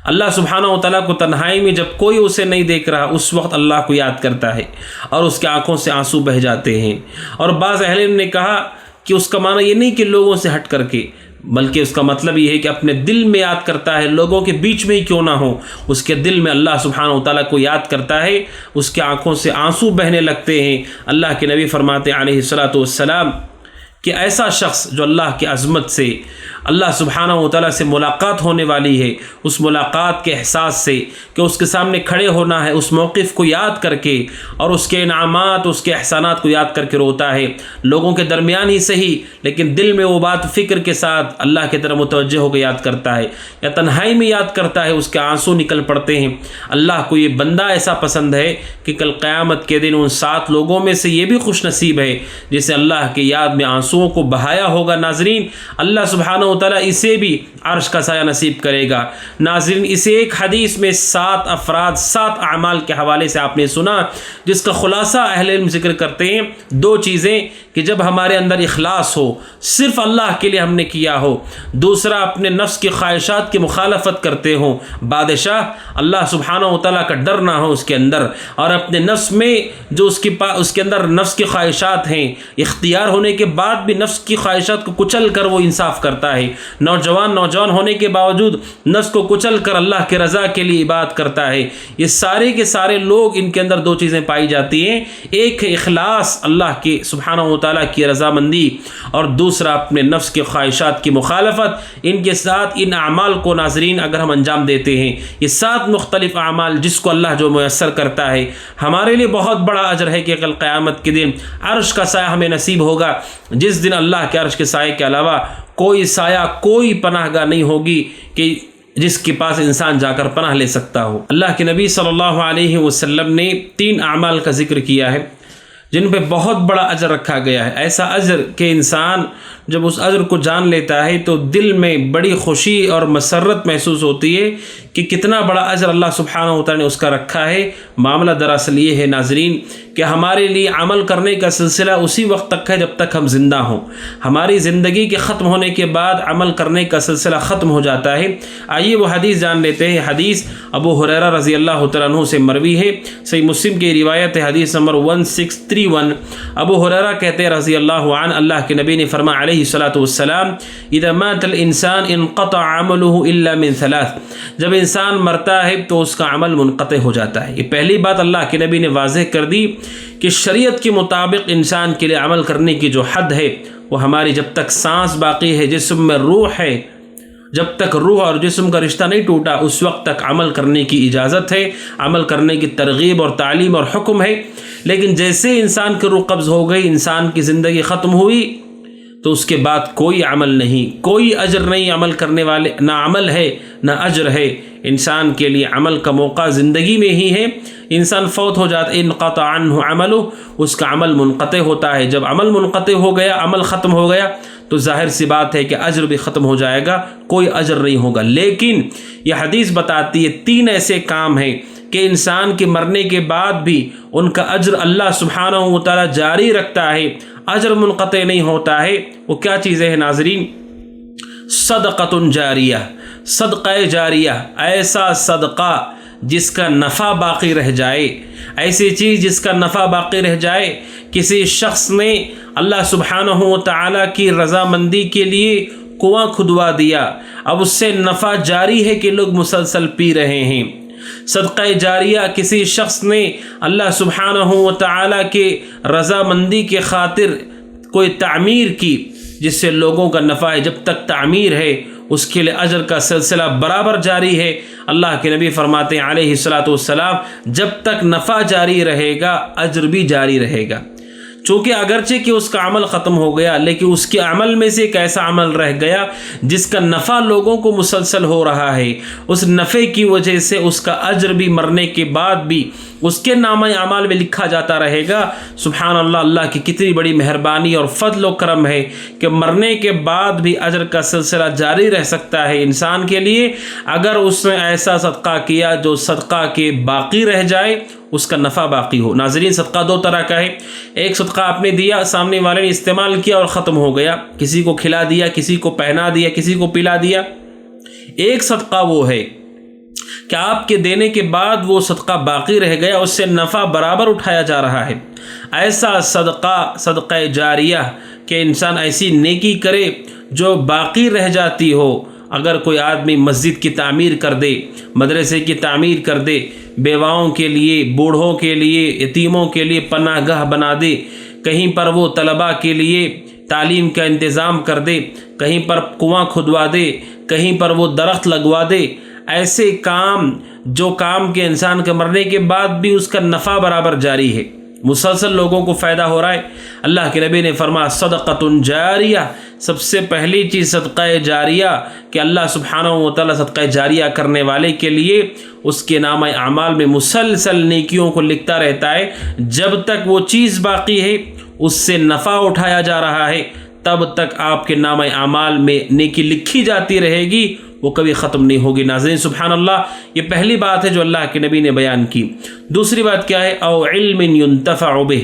Speaker 1: اللہ سبحانہ و تعالیٰ کو تنہائی میں جب کوئی اسے نہیں دیکھ رہا، اس وقت اللہ کو یاد کرتا ہے اور اس کے آنکھوں سے آنسو بہہ جاتے ہیں۔ اور بعض اہل علم نے کہا کہ اس کا معنی یہ نہیں کہ لوگوں سے ہٹ کر کے، بلکہ اس کا مطلب یہ ہے کہ اپنے دل میں یاد کرتا ہے، لوگوں کے بیچ میں ہی کیوں نہ ہو، اس کے دل میں اللہ سبحانہ و تعالیٰ کو یاد کرتا ہے، اس کے آنکھوں سے آنسو بہنے لگتے ہیں۔ اللہ کے نبی فرماتے علیہ الصلوۃ والسلام کہ ایسا شخص جو اللہ کی عظمت سے، اللہ سبحانہ و تعالیٰ سے ملاقات ہونے والی ہے، اس ملاقات کے احساس سے کہ اس کے سامنے کھڑے ہونا ہے، اس موقف کو یاد کر کے اور اس کے انعامات، اس کے احسانات کو یاد کر کے روتا ہے، لوگوں کے درمیان ہی صحیح لیکن دل میں وہ بات فکر کے ساتھ اللہ کی طرف متوجہ ہو کے یاد کرتا ہے، یا تنہائی میں یاد کرتا ہے، اس کے آنسو نکل پڑتے ہیں۔ اللہ کو یہ بندہ ایسا پسند ہے کہ کل قیامت کے دن ان 7 لوگوں میں سے یہ بھی خوش نصیب ہے جسے اللہ کے یاد میں آنسو آنسوؤں کو بہایا ہوگا ناظرین، اللہ سبحانہ و تعالیٰ اسے بھی عرش کا سایہ نصیب کرے گا۔ ناظرین، اسے ایک حدیث میں 7 افراد 7 اعمال کے حوالے سے آپ نے سنا، جس کا خلاصہ اہل علم ذکر کرتے ہیں 2 چیزیں کہ جب ہمارے اندر اخلاص ہو، صرف اللہ کے لیے ہم نے کیا ہو، دوسرا اپنے نفس کی خواہشات کی مخالفت کرتے ہوں، بادشاہ اللہ سبحانہ و تعالیٰ کا ڈر نہ ہو اس کے اندر، اور اپنے نفس میں جو اس کے اندر نفس کی خواہشات ہیں، اختیار ہونے کے بعد بھی نفس کی خواہشات کو کچل کر وہ انصاف کرتا ہے، نوجوان ہونے کے باوجود نفس کو کچل کر اللہ کے رضا کے لیے عبادت کرتا ہے۔ یہ سارے کے سارے لوگ، ان کے اندر 2 چیزیں پائی جاتی ہیں، ایک ہے اخلاص اللہ کے سبحانہ و تعالیٰ کی رضامندی، اور دوسرا اپنے نفس کے خواہشات کی مخالفت۔ ان کے ساتھ ان اعمال کو ناظرین اگر ہم انجام دیتے ہیں، یہ 7 مختلف اعمال جس کو اللہ جو میسر کرتا ہے، ہمارے لیے بہت بڑا اجر ہے کہ کل قیامت کے دن عرش کا سایہ ہمیں نصیب ہوگا، جس دن اللہ کے عرش کے سائے کے علاوہ کوئی سایہ، کوئی پناہ گاہ نہیں ہوگی کہ جس کے پاس انسان جا کر پناہ لے سکتا ہو۔ اللہ کے نبی صلی اللہ علیہ وسلم نے 3 اعمال کا ذکر کیا ہے جن پہ بہت بڑا اجر رکھا گیا ہے، ایسا اجر کہ انسان جب اس اجر کو جان لیتا ہے تو دل میں بڑی خوشی اور مسرت محسوس ہوتی ہے کہ کتنا بڑا اجر اللہ سبحانہ و تعالیٰ نے اس کا رکھا ہے۔ معاملہ دراصل یہ ہے ناظرین کہ ہمارے لیے عمل کرنے کا سلسلہ اسی وقت تک ہے جب تک ہم زندہ ہوں، ہماری زندگی کے ختم ہونے کے بعد عمل کرنے کا سلسلہ ختم ہو جاتا ہے۔ آئیے وہ حدیث جان لیتے ہیں۔ حدیث ابو ہریرہ رضی اللہ تعالیٰ عنہ سے مروی ہے، صحیح مسلم کی روایت ہے، حدیث نمبر 1631۔ ابو ہریرہ کہتے ہیں رضی اللہ عنہ، اللہ کے نبی نے فرمایا علیہ الصلاۃ والسلام، اذا مات الانسان انقطع عمله الا من 3، جب انسان مرتا ہے تو اس کا عمل منقطع ہو جاتا ہے۔ یہ پہلی بات اللہ کے نبی نے واضح کر دی کہ شریعت کے مطابق انسان کے لیے عمل کرنے کی جو حد ہے وہ ہماری جب تک سانس باقی ہے، جسم میں روح ہے، جب تک روح اور جسم کا رشتہ نہیں ٹوٹا اس وقت تک عمل کرنے کی اجازت ہے، عمل کرنے کی ترغیب اور تعلیم اور حکم ہے۔ لیکن جیسے انسان کی روح قبض ہو گئی، انسان کی زندگی ختم ہوئی، تو اس کے بعد کوئی عمل نہیں، کوئی اجر نہیں عمل کرنے والے، نہ عمل ہے نہ اجر ہے۔ انسان کے لیے عمل کا موقع زندگی میں ہی ہے۔ انسان فوت ہو جاتا ہے، انقطع عنہ عملہ، اس کا عمل منقطع ہوتا ہے۔ جب عمل منقطع ہو گیا، عمل ختم ہو گیا، تو ظاہر سی بات ہے کہ اجر بھی ختم ہو جائے گا، کوئی اجر نہیں ہوگا۔ لیکن یہ حدیث بتاتی ہے 3 ایسے کام ہیں کہ انسان کے مرنے کے بعد بھی ان کا اجر اللہ سبحانہ و تعالیٰ جاری رکھتا ہے، اجر منقطع نہیں ہوتا ہے۔ وہ کیا چیزیں ہیں ناظرین؟ صدقۃ جاریہ، صدقہ جاریہ، ایسا صدقہ جس کا نفع باقی رہ جائے، ایسی چیز جس کا نفع باقی رہ جائے۔ کسی شخص نے اللہ سبحانہ و تعالیٰ کی رضامندی کے لیے کنواں کھدوا دیا، اب اس سے نفع جاری ہے کہ لوگ مسلسل پی رہے ہیں۔ صدقہ جاریہ کسی شخص نے اللہ سبحانہ و تعالیٰ کے رضامندی کے خاطر کوئی تعمیر کی جس سے لوگوں کا نفع ہے، جب تک تعمیر ہے اس کے لیے اجر کا سلسلہ برابر جاری ہے۔ اللہ کے نبی فرماتے ہیں علیہ الصلاۃ والسلام، جب تک نفع جاری رہے گا اجر بھی جاری رہے گا۔ چونکہ اگرچہ کہ اس کا عمل ختم ہو گیا، لیکن اس کے عمل میں سے ایک ایسا عمل رہ گیا جس کا نفع لوگوں کو مسلسل ہو رہا ہے، اس نفع کی وجہ سے اس کا اجر بھی مرنے کے بعد بھی اس کے نامہ اعمال میں لکھا جاتا رہے گا۔ سبحان اللہ، اللہ کی کتنی بڑی مہربانی اور فضل و کرم ہے کہ مرنے کے بعد بھی اجر کا سلسلہ جاری رہ سکتا ہے انسان کے لیے، اگر اس نے ایسا صدقہ کیا جو صدقہ کے باقی رہ جائے، اس کا نفع باقی ہو۔ ناظرین، صدقہ 2 طرح کا ہے۔ ایک صدقہ آپ نے دیا، سامنے والے نے استعمال کیا اور ختم ہو گیا، کسی کو کھلا دیا، کسی کو پہنا دیا، کسی کو پلا دیا۔ ایک صدقہ وہ ہے کہ آپ کے دینے کے بعد وہ صدقہ باقی رہ گیا، اس سے نفع برابر اٹھایا جا رہا ہے۔ ایسا صدقہ جاریہ کہ انسان ایسی نیکی کرے جو باقی رہ جاتی ہو۔ اگر کوئی آدمی مسجد کی تعمیر کر دے، مدرسے کی تعمیر کر دے، بیواؤں کے لیے، بوڑھوں کے لیے، یتیموں کے لیے پناہ گاہ بنا دے، کہیں پر وہ طلباء کے لیے تعلیم کا انتظام کر دے، کہیں پر کنواں کھدوا دے، کہیں پر وہ درخت لگوا دے، ایسے کام جو کام کے انسان کے مرنے کے بعد بھی اس کا نفع برابر جاری ہے، مسلسل لوگوں کو فائدہ ہو رہا ہے۔ اللہ کے نبی نے فرمایا صدقۃ جاریہ، سب سے پہلی چیز صدقہ جاریہ کہ اللہ سبحانہ و تعالیٰ صدقہ جاریہ کرنے والے کے لیے اس کے نامہ اعمال میں مسلسل نیکیوں کو لکھتا رہتا ہے، جب تک وہ چیز باقی ہے اس سے نفع اٹھایا جا رہا ہے، تب تک آپ کے نامہ اعمال میں نیکی لکھی جاتی رہے گی، وہ کبھی ختم نہیں ہوگی۔ ناظرین سبحان اللہ، یہ پہلی بات ہے جو اللہ کے نبی نے بیان کی۔ دوسری بات کیا ہے؟ او علم ينتفع به،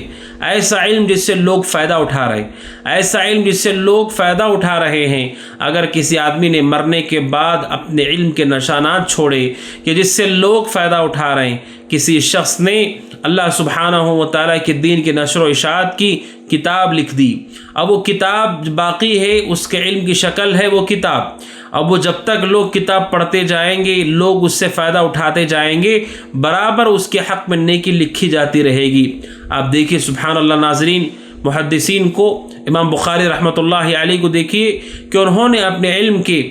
Speaker 1: ایسا علم جس سے لوگ فائدہ اٹھا رہے ہیں، ایسا علم جس سے لوگ فائدہ اٹھا رہے ہیں۔ اگر کسی آدمی نے مرنے کے بعد اپنے علم کے نشانات چھوڑے کہ جس سے لوگ فائدہ اٹھا رہے ہیں، کسی شخص نے اللہ سبحانہ و تعالیٰ کے دین کی نشر و اشاعت کی کتاب لکھ دی، اب وہ کتاب باقی ہے، اس کے علم کی شکل ہے وہ کتاب، اب وہ جب تک لوگ کتاب پڑھتے جائیں گے، لوگ اس سے فائدہ اٹھاتے جائیں گے، برابر اس کے حق میں نیکی لکھی جاتی رہے گی۔ آپ دیکھیے سبحان اللہ ناظرین، محدثین کو، امام بخاری رحمۃ اللہ علیہ کو دیکھیے کہ انہوں نے اپنے علم کے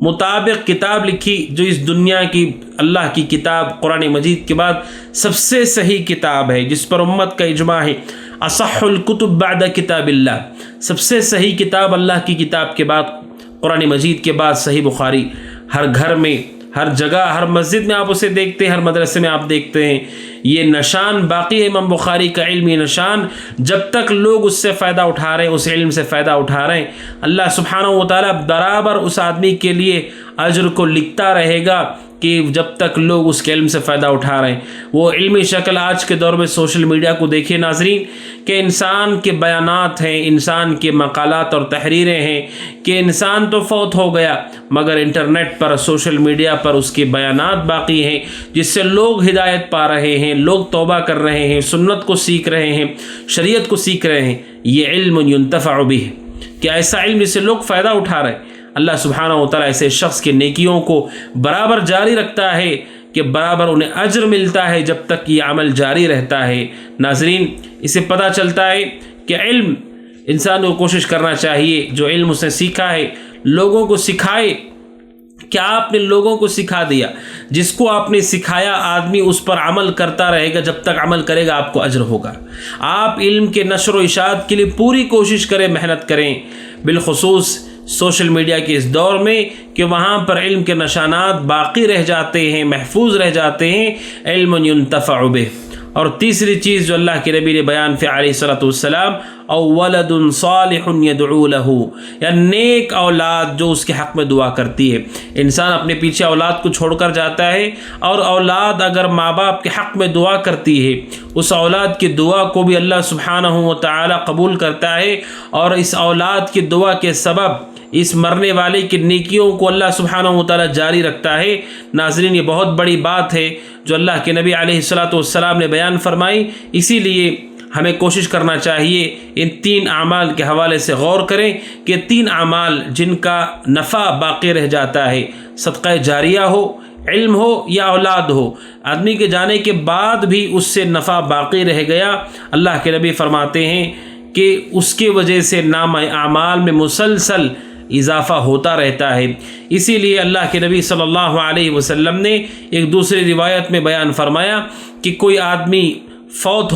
Speaker 1: مطابق کتاب لکھی جو اس دنیا کی اللہ کی کتاب قرآن مجید کے بعد سب سے صحیح کتاب ہے، جس پر امت کا اجماع ہے۔ اصح الکتب بعد کتاب اللہ، سب سے صحیح کتاب اللہ کی کتاب کے بعد، قرآن مجید کے بعد صحیح بخاری۔ ہر گھر میں، ہر جگہ، ہر مسجد میں آپ اسے دیکھتے ہیں، ہر مدرسے میں آپ دیکھتے ہیں، یہ نشان باقی ہے امام بخاری کا علمی نشان۔ جب تک لوگ اس سے فائدہ اٹھا رہے ہیں، اس علم سے فائدہ اٹھا رہے ہیں، اللہ سبحانہ و تعالیٰ برابر اس آدمی کے لیے اجر کو لکھتا رہے گا کہ جب تک لوگ اس کے علم سے فائدہ اٹھا رہے ہیں۔ وہ علمی شکل آج کے دور میں سوشل میڈیا کو دیکھیے ناظرین، کہ انسان کے بیانات ہیں، انسان کے مقالات اور تحریریں ہیں، کہ انسان تو فوت ہو گیا مگر انٹرنیٹ پر، سوشل میڈیا پر اس کے بیانات باقی ہیں، جس سے لوگ ہدایت پا رہے ہیں، لوگ توبہ کر رہے ہیں، سنت کو سیکھ رہے ہیں، شریعت کو سیکھ رہے ہیں۔ یہ علم ينتفع به، کہ ایسا علم جس سے لوگ فائدہ اٹھا رہے ہیں۔ اللہ سبحانہ و تعالیٰ ایسے شخص کے نیکیوں کو برابر جاری رکھتا ہے کہ برابر انہیں اجر ملتا ہے جب تک یہ عمل جاری رہتا ہے۔ ناظرین، اسے پتہ چلتا ہے کہ علم انسان کو کوشش کرنا چاہیے، جو علم اس نے سیکھا ہے لوگوں کو سکھائے۔ کیا آپ نے لوگوں کو سکھا دیا؟ جس کو آپ نے سکھایا آدمی اس پر عمل کرتا رہے گا، جب تک عمل کرے گا آپ کو اجر ہوگا۔ آپ علم کے نشر و اشاعت کے لیے پوری کوشش کریں، محنت کریں، بالخصوص سوشل میڈیا کے اس دور میں کہ وہاں پر علم کے نشانات باقی رہ جاتے ہیں، محفوظ رہ جاتے ہیں۔ علم ينتفع به۔ اور تیسری چیز جو اللہ کے نبی نے بیان في علیہ الصلوۃ والسلام، او ولد صالح يدعو له، یا نیک اولاد جو اس کے حق میں دعا کرتی ہے۔ انسان اپنے پیچھے اولاد کو چھوڑ کر جاتا ہے، اور اولاد اگر ماں باپ کے حق میں دعا کرتی ہے، اس اولاد کی دعا کو بھی اللہ سبحانہ و تعالی قبول کرتا ہے، اور اس اولاد کی دعا کے سبب اس مرنے والے کی نیکیوں کو اللہ سبحانہ و تعالی جاری رکھتا ہے۔ ناظرین، یہ بہت بڑی بات ہے جو اللہ کے نبی علیہ الصلوۃ والسلام نے بیان فرمائی۔ اسی لیے ہمیں کوشش کرنا چاہیے ان 3 اعمال کے حوالے سے غور کریں کہ 3 اعمال جن کا نفع باقی رہ جاتا ہے، صدقہ جاریہ ہو، علم ہو یا اولاد ہو، آدمی کے جانے کے بعد بھی اس سے نفع باقی رہ گیا، اللہ کے نبی فرماتے ہیں کہ اس کی وجہ سے نامہ اعمال میں مسلسل اضافہ ہوتا رہتا ہے۔ اسی لیے اللہ کے نبی صلی اللہ علیہ وسلم نے ایک دوسری روایت میں بیان فرمایا کہ کوئی آدمی فوت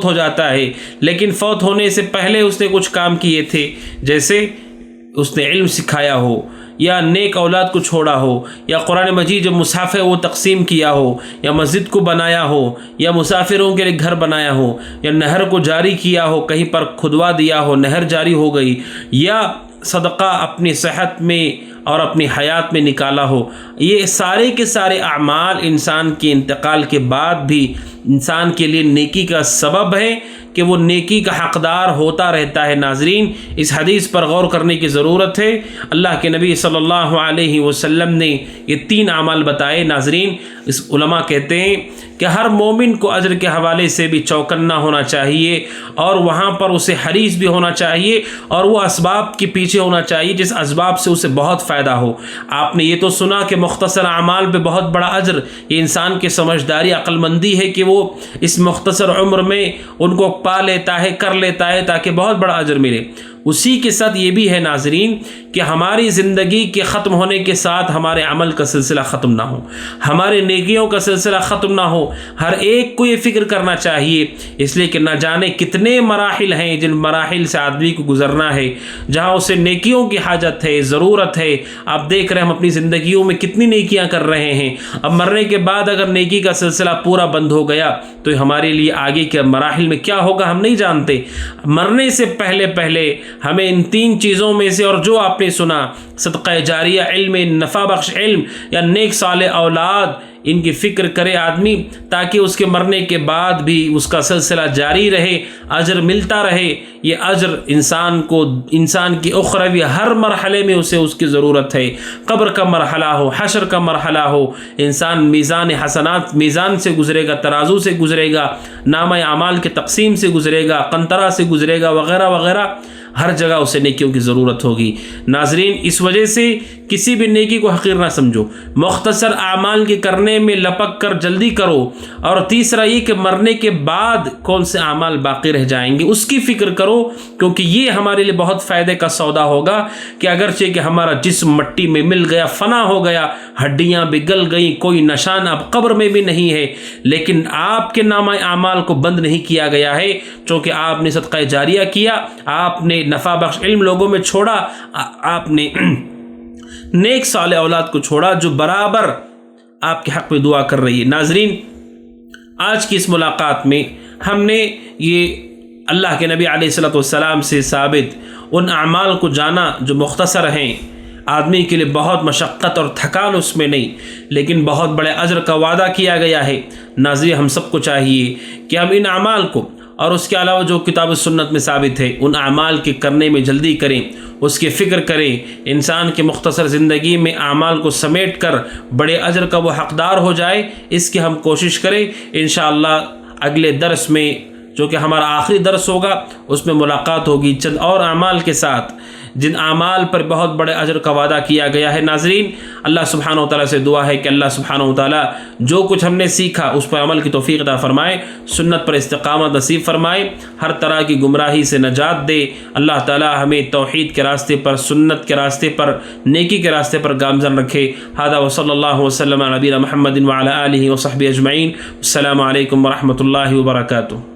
Speaker 1: ہو جاتا ہے، لیکن فوت ہونے سے پہلے اس نے کچھ کام کیے تھے، جیسے اس نے علم سکھایا ہو، یا نیک اولاد کو چھوڑا ہو، یا قرآن مجید جو مصحف ہے وہ تقسیم کیا ہو، یا مسجد کو بنایا ہو، یا مسافروں کے لیے گھر بنایا ہو، یا نہر کو جاری کیا ہو، کہیں پر کھدوا دیا ہو، نہر جاری ہو گئی، یا صدقہ اپنی صحت میں اور اپنی حیات میں نکالا ہو۔ یہ سارے کے سارے اعمال انسان کے انتقال کے بعد بھی انسان کے لیے نیکی کا سبب ہے کہ وہ نیکی کا حقدار ہوتا رہتا ہے۔ ناظرین، اس حدیث پر غور کرنے کی ضرورت ہے۔ اللہ کے نبی صلی اللہ علیہ وسلم نے یہ 3 اعمال بتائے۔ ناظرین، اس علماء کہتے ہیں کہ ہر مومن کو اجر کے حوالے سے بھی چوکنا ہونا چاہیے، اور وہاں پر اسے حریص بھی ہونا چاہیے، اور وہ اسباب کے پیچھے ہونا چاہیے جس اسباب سے اسے بہت فائدہ ہو۔ آپ نے یہ تو سنا کہ مختصر اعمال پہ بہت بڑا اجر، یہ انسان کی سمجھداری، عقل مندی ہے کہ وہ اس مختصر عمر میں ان کو پا لیتا ہے، کر لیتا ہے تاکہ بہت بڑا اجر ملے۔ اسی کے ساتھ یہ بھی ہے ناظرین کہ ہماری زندگی کے ختم ہونے کے ساتھ ہمارے عمل کا سلسلہ ختم نہ ہو، ہمارے نیکیوں کا سلسلہ ختم نہ ہو۔ ہر ایک کو یہ فکر کرنا چاہیے، اس لیے کہ نہ جانے کتنے مراحل ہیں جن مراحل سے آدمی کو گزرنا ہے، جہاں اسے نیکیوں کی حاجت ہے، ضرورت ہے۔ آپ دیکھ رہے ہیں ہم اپنی زندگیوں میں کتنی نیکیاں کر رہے ہیں، اب مرنے کے بعد اگر نیکی کا سلسلہ پورا بند ہو گیا تو ہمارے لیے آگے کے مراحل میں کیا ہوگا ہم نہیں جانتے۔ مرنے سے پہلے ہمیں ان 3 چیزوں میں سے اور جو آپ نے سنا صدقہ جاریہ، علم نفع بخش علم یا نیک صالح اولاد، ان کی فکر کرے آدمی تاکہ اس کے مرنے کے بعد بھی اس کا سلسلہ جاری رہے، اجر ملتا رہے۔ یہ اجر انسان کی اخروی ہر مرحلے میں اسے اس کی ضرورت ہے، قبر کا مرحلہ ہو، حشر کا مرحلہ ہو، انسان میزان حسنات میزان سے گزرے گا، ترازو سے گزرے گا، نامہ اعمال کے تقسیم سے گزرے گا، قنطرہ سے گزرے گا، وغیرہ وغیرہ، ہر جگہ اسے نیکیوں کی ضرورت ہوگی۔ ناظرین، اس وجہ سے کسی بھی نیکی کو حقیر نہ سمجھو، مختصر اعمال کے کرنے میں لپک کر جلدی کرو، اور تیسرا یہ کہ مرنے کے بعد کون سے اعمال باقی رہ جائیں گے اس کی فکر کرو، کیونکہ یہ ہمارے لیے بہت فائدے کا سودا ہوگا کہ اگرچہ کہ ہمارا جسم مٹی میں مل گیا، فنا ہو گیا، ہڈیاں بگل گئیں، کوئی نشان اب قبر میں بھی نہیں ہے، لیکن آپ کے نامہ اعمال کو بند نہیں کیا گیا ہے، چونکہ آپ نے صدقہ جاریہ کیا، آپ نے نفع بخش علم لوگوں میں چھوڑا، آپ نے نیک صالح اولاد کو چھوڑا جو برابر آپ کے حق میں دعا کر رہی ہے۔ ناظرین، آج کی اس ملاقات میں ہم نے یہ اللہ کے نبی علیہ الصلوۃ والسلام سے ثابت ان اعمال کو جانا جو مختصر ہیں، آدمی کے لیے بہت مشقت اور تھکان اس میں نہیں، لیکن بہت بڑے اجر کا وعدہ کیا گیا ہے۔ ناظرین، ہم سب کو چاہیے کہ ہم ان اعمال کو اور اس کے علاوہ جو کتاب و سنت میں ثابت ہے ان اعمال کے کرنے میں جلدی کریں، اس کی فکر کریں، انسان کے مختصر زندگی میں اعمال کو سمیٹ کر بڑے اجر کا وہ حقدار ہو جائے، اس کی ہم کوشش کریں۔ انشاءاللہ اگلے درس میں جو کہ ہمارا آخری درس ہوگا اس میں ملاقات ہوگی چند اور اعمال کے ساتھ جن اعمال پر بہت بڑے اجر کا وعدہ کیا گیا ہے۔ ناظرین، اللہ سبحانہ و تعالیٰ سے دعا ہے کہ اللہ سبحانہ و تعالیٰ جو کچھ ہم نے سیکھا اس پر عمل کی توفیق عطا فرمائے، سنت پر استقامت نصیب فرمائے، ہر طرح کی گمراہی سے نجات دے۔ اللہ تعالیٰ ہمیں توحید کے راستے پر، سنت کے راستے پر، نیکی کے راستے پر گامزن رکھے۔ ھذا وصلی اللہ وسلم علی نبینا محمد وعلی آلہ وصحبہ اجمعین۔ السلام علیکم ورحمۃ اللہ وبرکاتہ۔